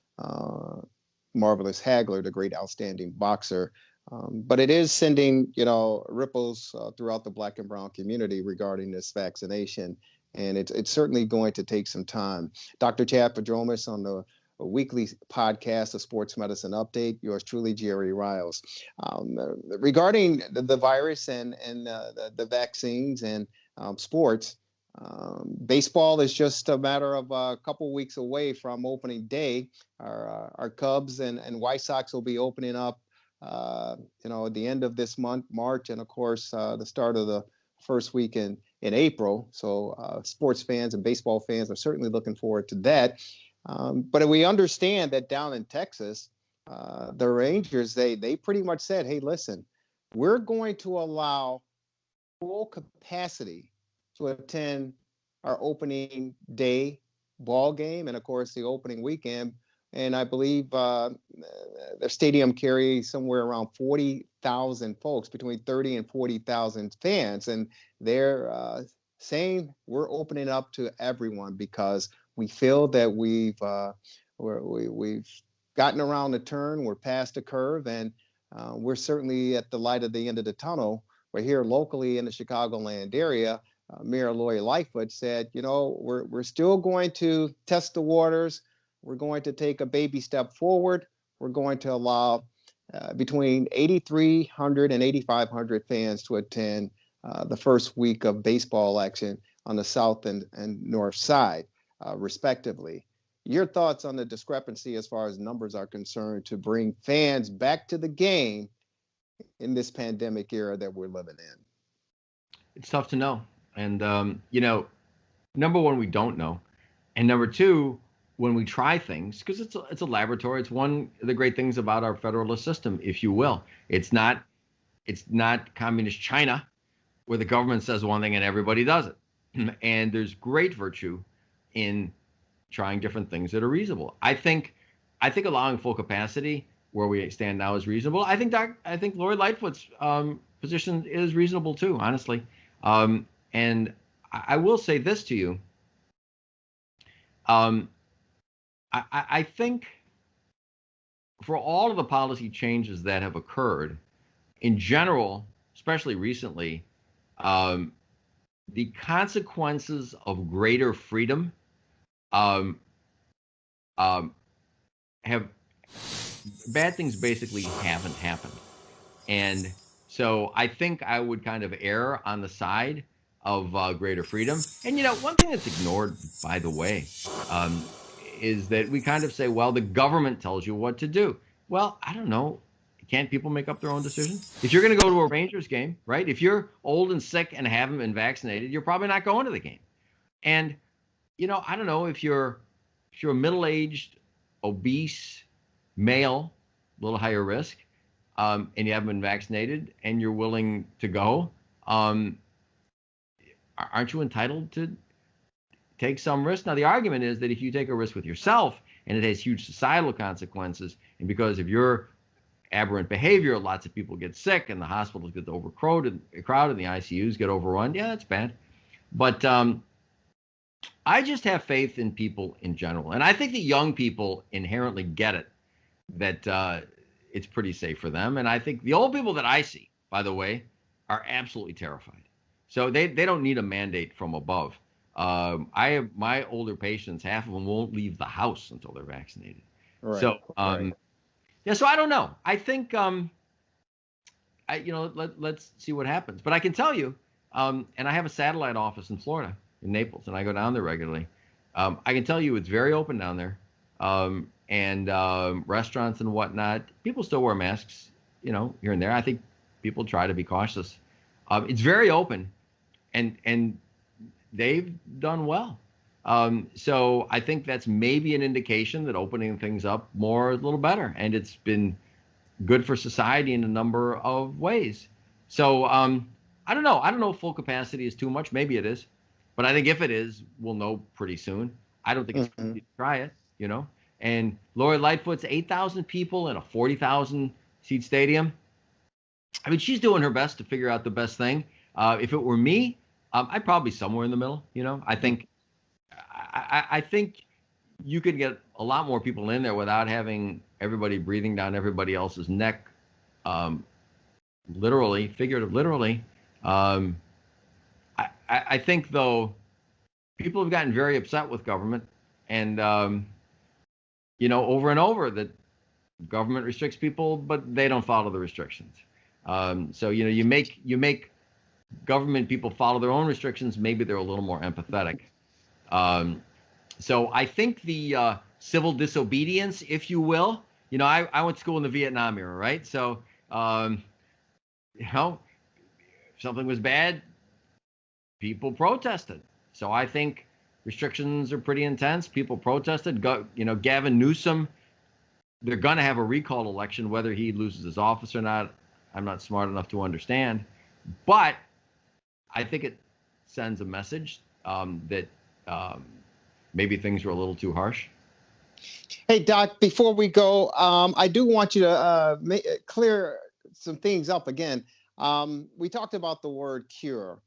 Marvelous Hagler, the great outstanding boxer. But it is sending, ripples throughout the Black and brown community regarding this vaccination. And it's certainly going to take some time. Dr. Chad Padromas on the weekly podcast, The Sports Medicine Update. Yours truly, Jerry Riles. Regarding the virus and the vaccines and sports, baseball is just a matter of a couple weeks away from opening day. Our Cubs and White Sox will be opening up, at the end of this month, March, and of course, the start of the first week in April. So sports fans and baseball fans are certainly looking forward to that. But we understand that down in Texas, the Rangers, they pretty much said, hey, listen, we're going to allow full capacity to attend our opening day ball game and, of course, the opening weekend. And I believe the stadium carries somewhere around 40,000 folks, between 30 and 40,000 fans. And they're saying we're opening up to everyone because we feel that we've gotten around the turn, we're past the curve, and we're certainly at the light at the end of the tunnel. We're here locally in the Chicagoland area. Mayor Lori Lightfoot said, we're still going to test the waters. We're going to take a baby step forward. We're going to allow between 8,300 and 8,500 fans to attend the first week of baseball action on the south and north side, respectively. Your thoughts on the discrepancy as far as numbers are concerned to bring fans back to the game in this pandemic era that we're living in? It's tough to know. And, number one, we don't know. And number two, when we try things, because it's a laboratory, it's one of the great things about our federalist system, if you will. It's not communist China where the government says one thing and everybody does it. And there's great virtue in trying different things that are reasonable. I think allowing full capacity where we stand now is reasonable. I think Lori Lightfoot's position is reasonable too, honestly. And I will say this to you. I think for all of the policy changes that have occurred, in general, especially recently, the consequences of greater freedom have bad things basically haven't happened. And so I think I would kind of err on the side of greater freedom. And, one thing that's ignored, by the way, is that we kind of say, well, the government tells you what to do. Well, I don't know. Can't people make up their own decisions? If you're going to go to a Rangers game, right? If you're old and sick and haven't been vaccinated, you're probably not going to the game. And, I don't know if you're a middle-aged, obese male, a little higher risk, and you haven't been vaccinated and you're willing to go, aren't you entitled to take some risk? Now, the argument is that if you take a risk with yourself and it has huge societal consequences, and because of your aberrant behavior, lots of people get sick and the hospitals get overcrowded, and the ICUs get overrun, yeah, that's bad. But I just have faith in people in general. And I think the young people inherently get it, that it's pretty safe for them. And I think the old people that I see, by the way, are absolutely terrified. So they don't need a mandate from above. I have my older patients, half of them won't leave the house until they're vaccinated. Right. So, Right. yeah, so I don't know. I think, let's see what happens. But I can tell you, and I have a satellite office in Florida, in Naples, and I go down there regularly. I can tell you it's very open down there. And restaurants and whatnot, people still wear masks, here and there. I think people try to be cautious. It's very open, and they've done well. So I think that's maybe an indication that opening things up more is a little better, and it's been good for society in a number of ways. So I don't know. I don't know if full capacity is too much. Maybe it is, but I think if it is, we'll know pretty soon. I don't think it's easy to try it, And Lori Lightfoot's 8,000 people in a 40,000 seat stadium. I mean, she's doing her best to figure out the best thing. If it were me, I'd probably be somewhere in the middle. I think you could get a lot more people in there without having everybody breathing down everybody else's neck, literally, literally. I think, though, people have gotten very upset with government, and over and over, that government restricts people, but they don't follow the restrictions. So you make government people follow their own restrictions. Maybe they're a little more empathetic. So I think the civil disobedience, if you will, I went to school in the Vietnam era, right? So if something was bad, people protested. So I think restrictions are pretty intense. People protested. Gavin Newsom, they're going to have a recall election, whether he loses his office or not. I'm not smart enough to understand. But I think it sends a message that maybe things were a little too harsh. Hey, Doc, before we go, I do want you to clear some things up again. We talked about the word cure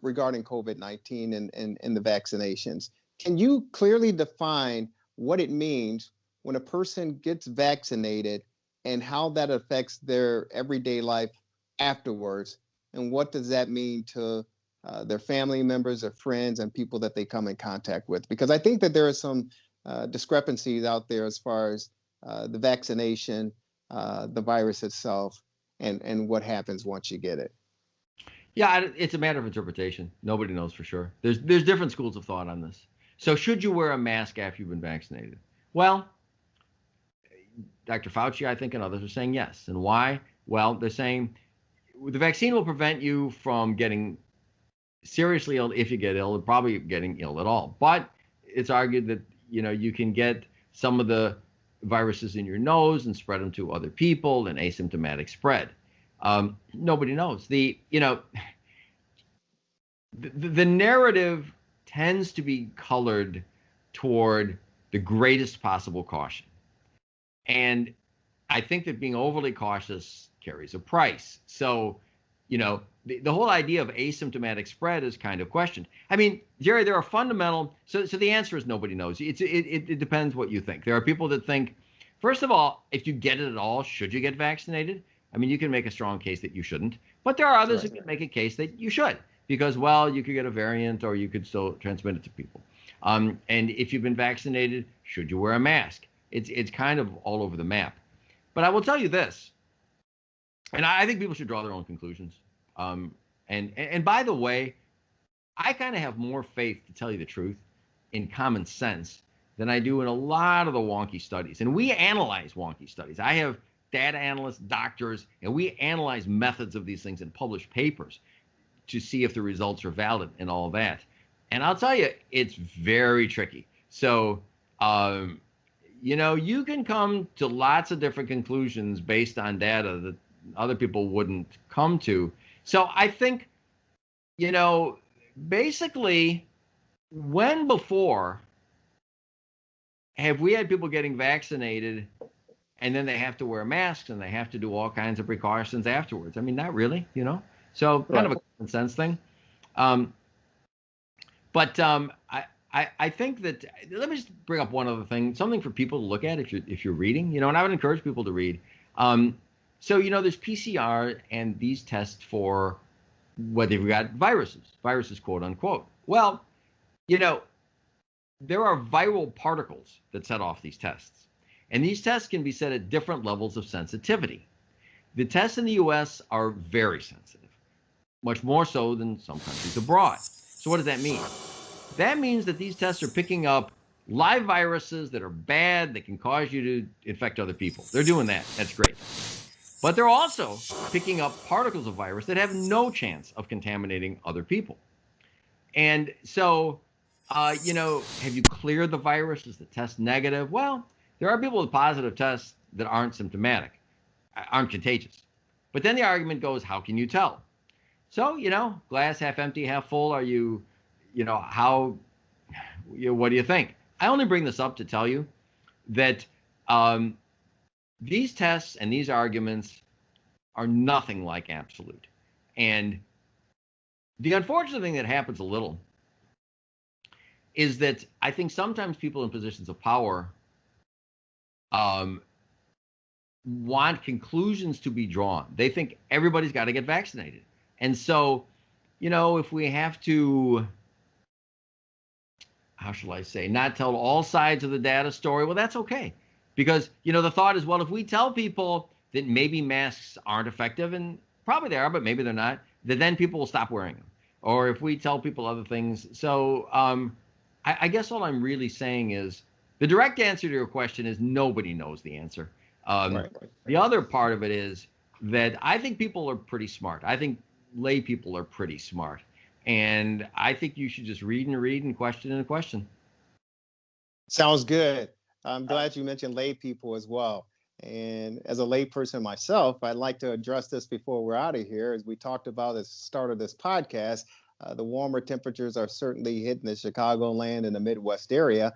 regarding COVID-19 and the vaccinations. Can you clearly define what it means when a person gets vaccinated and how that affects their everyday life afterwards? And what does that mean to their family members, their friends, and people that they come in contact with? Because I think that there are some discrepancies out there as far as the vaccination, the virus itself, and what happens once you get it. Yeah, it's a matter of interpretation. Nobody knows for sure. There's different schools of thought on this. So should you wear a mask after you've been vaccinated? Well, Dr. Fauci, I think, and others are saying yes. And why? Well, they're saying the vaccine will prevent you from getting seriously ill if you get ill, and probably getting ill at all. But it's argued that, you can get some of the viruses in your nose and spread them to other people, and asymptomatic spread. Nobody knows. The narrative tends to be colored toward the greatest possible caution. And I think that being overly cautious carries a price. So, the whole idea of asymptomatic spread is kind of questioned. I mean, Jerry, there are fundamental. So the answer is nobody knows. It depends what you think. There are people that think, first of all, if you get it at all, should you get vaccinated? I mean, you can make a strong case that you shouldn't, but there are others who can make a case that you should, because, well, you could get a variant or you could still transmit it to people. And if you've been vaccinated, should you wear a mask? It's kind of all over the map. But I will tell you this, and I think people should draw their own conclusions. And by the way, I kind of have more faith, to tell you the truth, in common sense than I do in a lot of the wonky studies. And we analyze wonky studies. I have data analysts, doctors, and we analyze methods of these things and publish papers to see if the results are valid and all that. And I'll tell you, it's very tricky. So, you can come to lots of different conclusions based on data that other people wouldn't come to. So I think, basically, when before have we had people getting vaccinated and then they have to wear masks and they have to do all kinds of precautions afterwards? I mean, not really, So kind of a common sense thing. But I think that, let me just bring up one other thing, something for people to look at if you're reading, and I would encourage people to read. So, there's PCR and these tests for whether you've got viruses, quote unquote. Well, there are viral particles that set off these tests. And these tests can be set at different levels of sensitivity. The tests in the US are very sensitive, much more so than some countries abroad. So what does that mean? That means that these tests are picking up live viruses that are bad, that can cause you to infect other people. They're doing that. That's great. But they're also picking up particles of virus that have no chance of contaminating other people. And so, have you cleared the virus? Is the test negative? Well, there are people with positive tests that aren't symptomatic, aren't contagious. But then the argument goes, how can you tell? So, glass half empty, half full. Are you, what do you think? I only bring this up to tell you that these tests and these arguments are nothing like absolute. And the unfortunate thing that happens a little is that I think sometimes people in positions of power want conclusions to be drawn. They think everybody's got to get vaccinated. And so, if we have to, how shall I say, not tell all sides of the data story, well, that's okay. Because, the thought is, well, if we tell people that maybe masks aren't effective, and probably they are, but maybe they're not, then people will stop wearing them. Or if we tell people other things. So I guess all I'm really saying is the direct answer to your question is nobody knows the answer. The other part of it is that I think people are pretty smart. I think lay people are pretty smart. And I think you should just read and question. Sounds good. I'm glad you mentioned lay people as well. And as a lay person myself, I'd like to address this before we're out of here. As we talked about at the start of this podcast, the warmer temperatures are certainly hitting the Chicagoland and the Midwest area,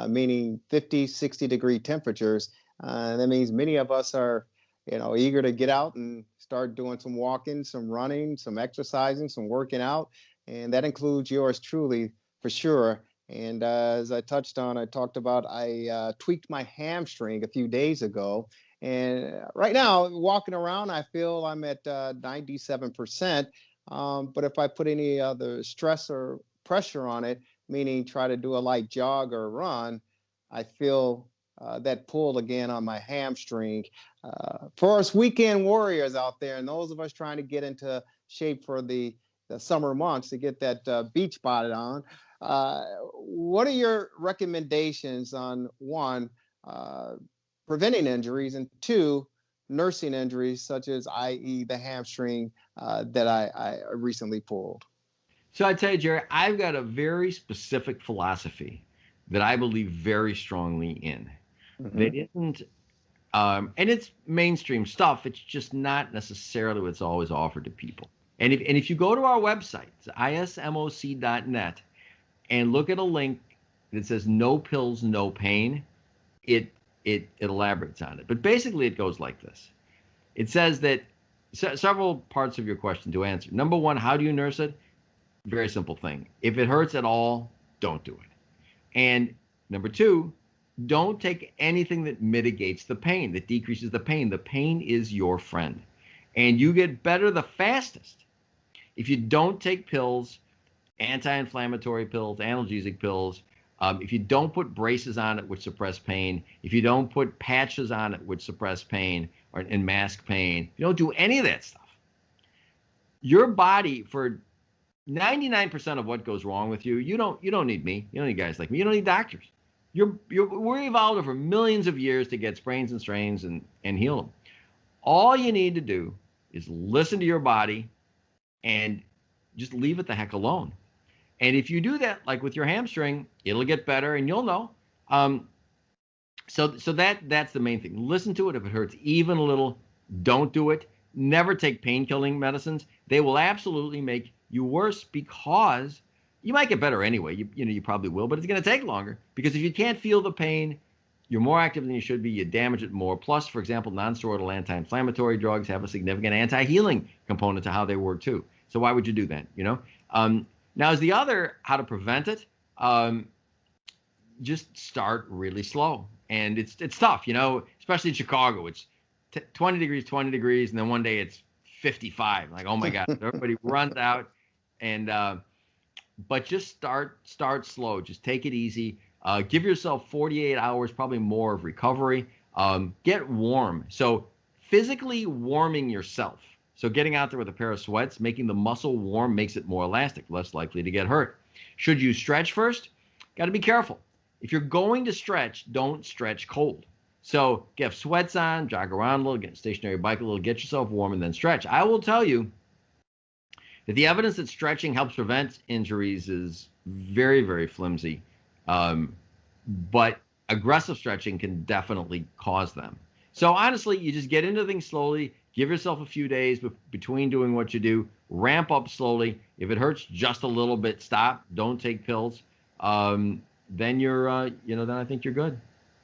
meaning 50, 60-degree temperatures. That means many of us are, eager to get out and start doing some walking, some running, some exercising, some working out. And that includes yours truly, for sure. And as I talked about, I tweaked my hamstring a few days ago. And right now, walking around, I feel I'm at 97%. But if I put any other stress or pressure on it, meaning try to do a light jog or run, I feel that pull again on my hamstring. For us weekend warriors out there, and those of us trying to get into shape for the summer months to get that beach body on, what are your recommendations on, one, preventing injuries, and two, nursing injuries, such as, i.e., the hamstring that I recently pulled? So I tell you, Jerry, I've got a very specific philosophy that I believe very strongly in. That isn't, and it's mainstream stuff. It's just not necessarily what's always offered to people. And if you go to our website, it's ismoc.net, and look at a link that says "No pills, no pain," it it elaborates on it. But basically, it goes like this. It says that several parts of your question to answer. Number one, how do you nurse it? Very simple thing. If it hurts at all, don't do it. And number two, don't take anything that mitigates the pain, that decreases the pain. The pain is your friend. And you get better the fastest if you don't take pills, anti-inflammatory pills, analgesic pills, if you don't put braces on it which suppress pain, if you don't put patches on it which suppress pain and mask pain, if you don't do any of that stuff, your body, for 99% of what goes wrong with you, you don't need me. You don't need guys like me. You don't need doctors. We're evolved over millions of years to get sprains and strains and heal them. All you need to do is listen to your body and just leave it the heck alone. And if you do that, like with your hamstring, it'll get better and you'll know. So that's the main thing. Listen to it. If it hurts even a little, don't do it. Never take pain-killing medicines. They will absolutely make you worse, because you might get better anyway. You probably will, but it's going to take longer, because if you can't feel the pain, you're more active than you should be. You damage it more. Plus, for example, non-steroidal anti-inflammatory drugs have a significant anti-healing component to how they work too. So why would you do that? Now, is the other how to prevent it? Just start really slow, and it's tough. Especially in Chicago, it's 20 degrees, and then one day it's 55. Like, oh my God, everybody runs out, and but just start slow. Just take it easy. Give yourself 48 hours, probably more, of recovery. Get warm. So physically warming yourself. So getting out there with a pair of sweats, making the muscle warm, makes it more elastic, less likely to get hurt. Should you stretch first? Got to be careful. If you're going to stretch, don't stretch cold. So get sweats on, jog around a little, get a stationary bike a little, get yourself warm, and then stretch. I will tell you that the evidence that stretching helps prevent injuries is very, very flimsy. But aggressive stretching can definitely cause them. So honestly, you just get into things slowly. Give yourself a few days between doing what you do. Ramp up slowly. If it hurts just a little bit, stop. Don't take pills. Then you're, then I think you're good.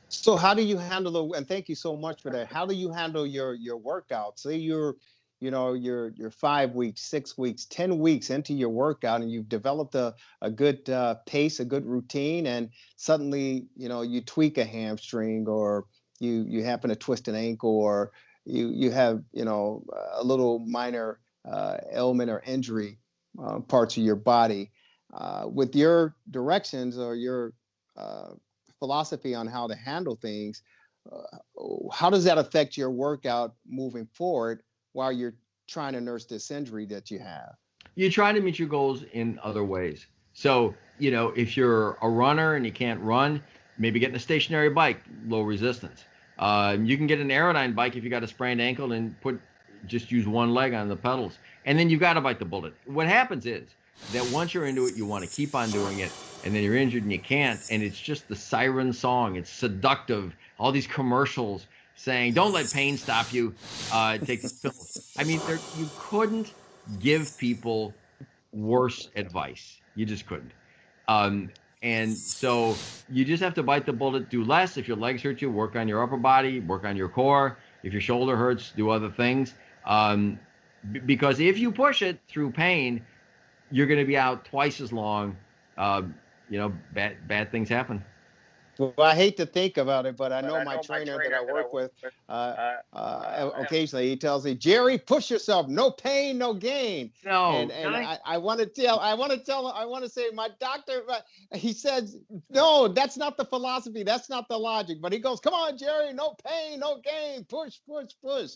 So how do you handle and thank you so much for that. How do you handle your workout? Say you're 5 weeks, 6 weeks, 10 weeks into your workout, and you've developed a good pace, a good routine, and suddenly, you tweak a hamstring, or you happen to twist an ankle, or you have, a little minor ailment or injury parts of your body. With your directions or your philosophy on how to handle things, how does that affect your workout moving forward while you're trying to nurse this injury that you have? You try to meet your goals in other ways. So, if you're a runner and you can't run, maybe get in a stationary bike, low resistance. You can get an Aerodyne bike if you got a sprained ankle and just use one leg on the pedals. And then you've got to bite the bullet. What happens is that once you're into it, you want to keep on doing it, and then you're injured and you can't. And it's just the siren song. It's seductive. All these commercials saying, don't let pain stop you. Take these pills. I mean, you couldn't give people worse advice. You just couldn't. And so you just have to bite the bullet, do less. If your legs hurt you, work on your upper body, work on your core. If your shoulder hurts, do other things. Because if you push it through pain, you're going to be out twice as long. Bad things happen. Well, I hate to think about it, but I know my trainer that I work with, occasionally he tells me, Jerry, push yourself. No pain, no gain. No. And I want to say, my doctor, he says, no, that's not the philosophy. That's not the logic. But he goes, come on, Jerry, no pain, no gain. Push, push, push.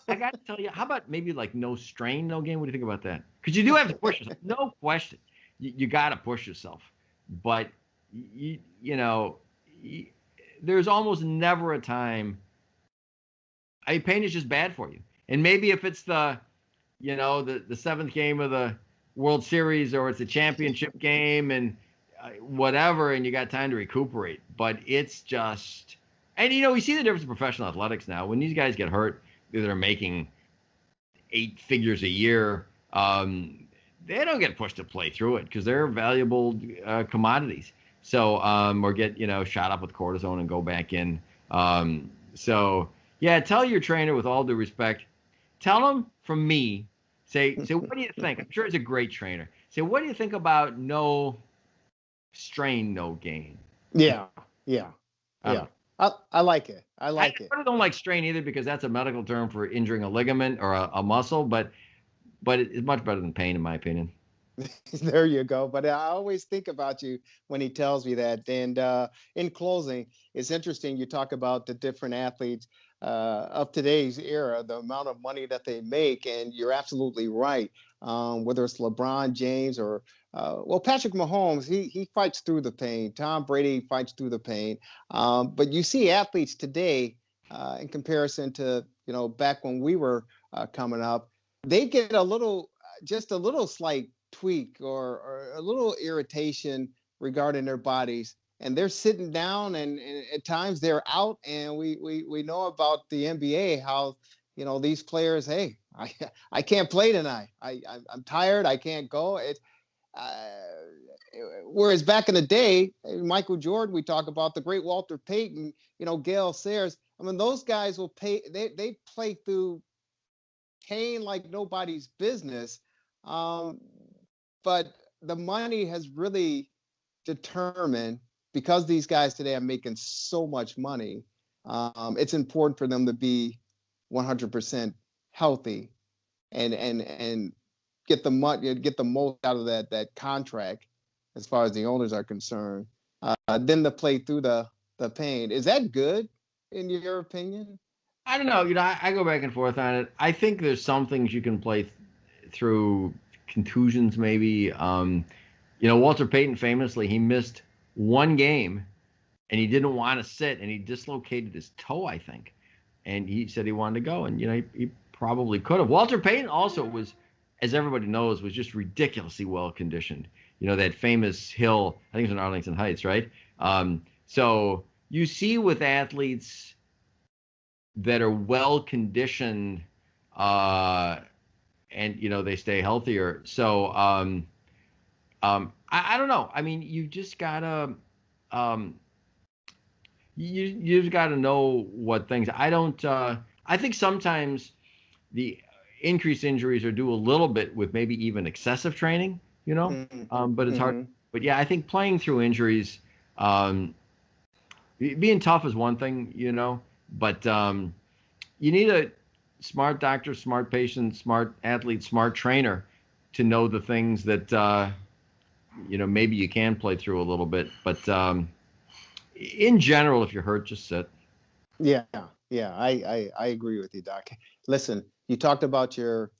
I got to tell you, how about maybe like no strain, no gain? What do you think about that? Because you do have to push yourself. No question. You got to push yourself. But, there's almost never a time. Pain is just bad for you. And maybe if it's the seventh game of the World Series, or it's a championship game and whatever, and you got time to recuperate. But it's just, and we see the difference in professional athletics now. When these guys get hurt, they're making 8 figures a year. They don't get pushed to play through it because they're valuable commodities. So, or get, shot up with cortisone and go back in. So yeah, tell your trainer with all due respect, tell him from me, say, what do you think? I'm sure he's a great trainer. Say, what do you think about no strain, no gain? Yeah. I like it. I like it. I don't like strain either because that's a medical term for injuring a ligament or a muscle, but it's much better than pain in my opinion. There you go. But I always think about you when he tells me that. And in closing, it's interesting. You talk about the different athletes of today's era, the amount of money that they make. And you're absolutely right. Whether it's LeBron James or, Patrick Mahomes, he fights through the pain. Tom Brady fights through the pain. But you see athletes today in comparison to, back when we were coming up, they get just a little slight tweak or a little irritation regarding their bodies, and they're sitting down, and at times they're out. And we know about the NBA, how these players, hey, I can't play tonight, I'm tired, I can't go. Whereas back in the day, Michael Jordan, we talk about the great Walter Payton, Gale Sayers. I mean, those guys they play through pain like nobody's business. But the money has really determined, because these guys today are making so much money, it's important for them to be 100% healthy and get the money, get the most out of that contract as far as the owners are concerned, than to play through the pain. Is that good in your opinion? I don't know. I go back and forth on it. I think there's some things you can play through contusions, maybe. Walter Payton famously, he missed one game and he didn't want to sit, and he dislocated his toe, I think. And he said he wanted to go, and he probably could have. Walter Payton also was, as everybody knows, was just ridiculously well conditioned. That famous hill, I think it was in Arlington Heights, right? So you see with athletes that are well conditioned, and they stay healthier. So I don't know. I mean, you just gotta you just gotta know what things. I think sometimes the increased injuries are due a little bit with maybe even excessive training. But it's hard. But yeah, I think playing through injuries, being tough is one thing, but you need a smart doctor, smart patient, smart athlete, smart trainer to know the things that, maybe you can play through a little bit. But in general, if you're hurt, just sit. Yeah, I agree with you, Doc. Listen, you talked about your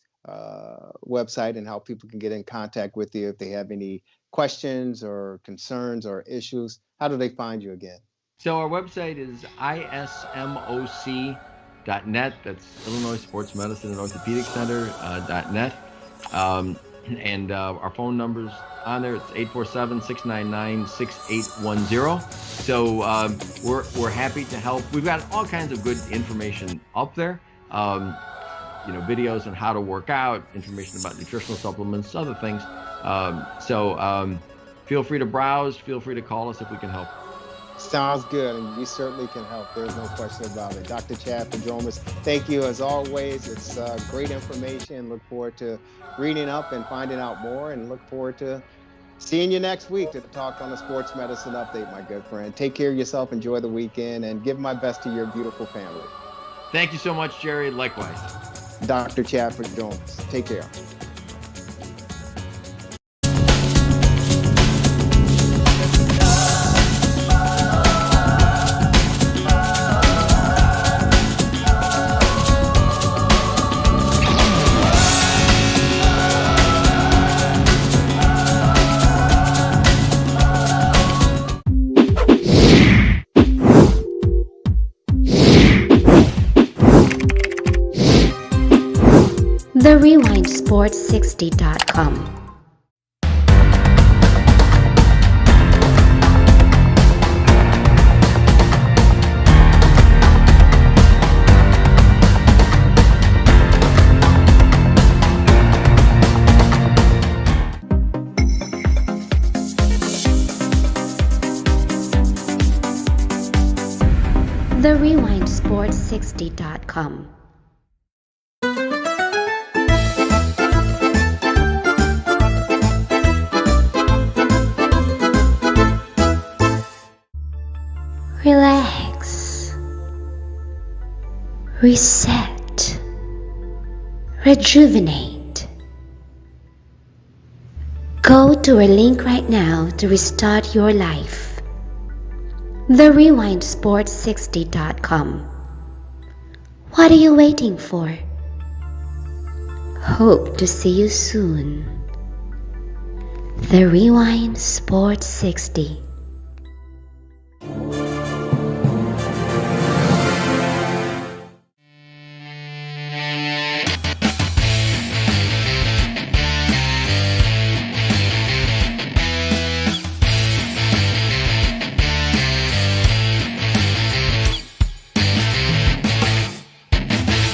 website and how people can get in contact with you if they have any questions or concerns or issues. How do they find you again? So our website is ismoc.net. That's Illinois Sports Medicine and Orthopedic Center.net. And our phone number's on there. It's 847-699-6810. So we're happy to help. We've got all kinds of good information up there. Videos on how to work out, information about nutritional supplements, other things. So feel free to browse. Feel free to call us if we can help. Sounds good, and we certainly can help. There's no question about it. Dr. Chad Padromas, thank you as always. It's great information. Look forward to reading up and finding out more, and look forward to seeing you next week to talk on the Sports Medicine Update, my good friend. Take care of yourself, enjoy the weekend, and give my best to your beautiful family. Thank you so much, Jerry. Likewise. Dr. Chad Padromas, take care. TheRewindSports60.com. TheRewindSports60.com. Relax, reset, rejuvenate. Go to our link right now to restart your life. TheRewindSports60.com. What are you waiting for? Hope to see you soon. The Rewind Sports 60.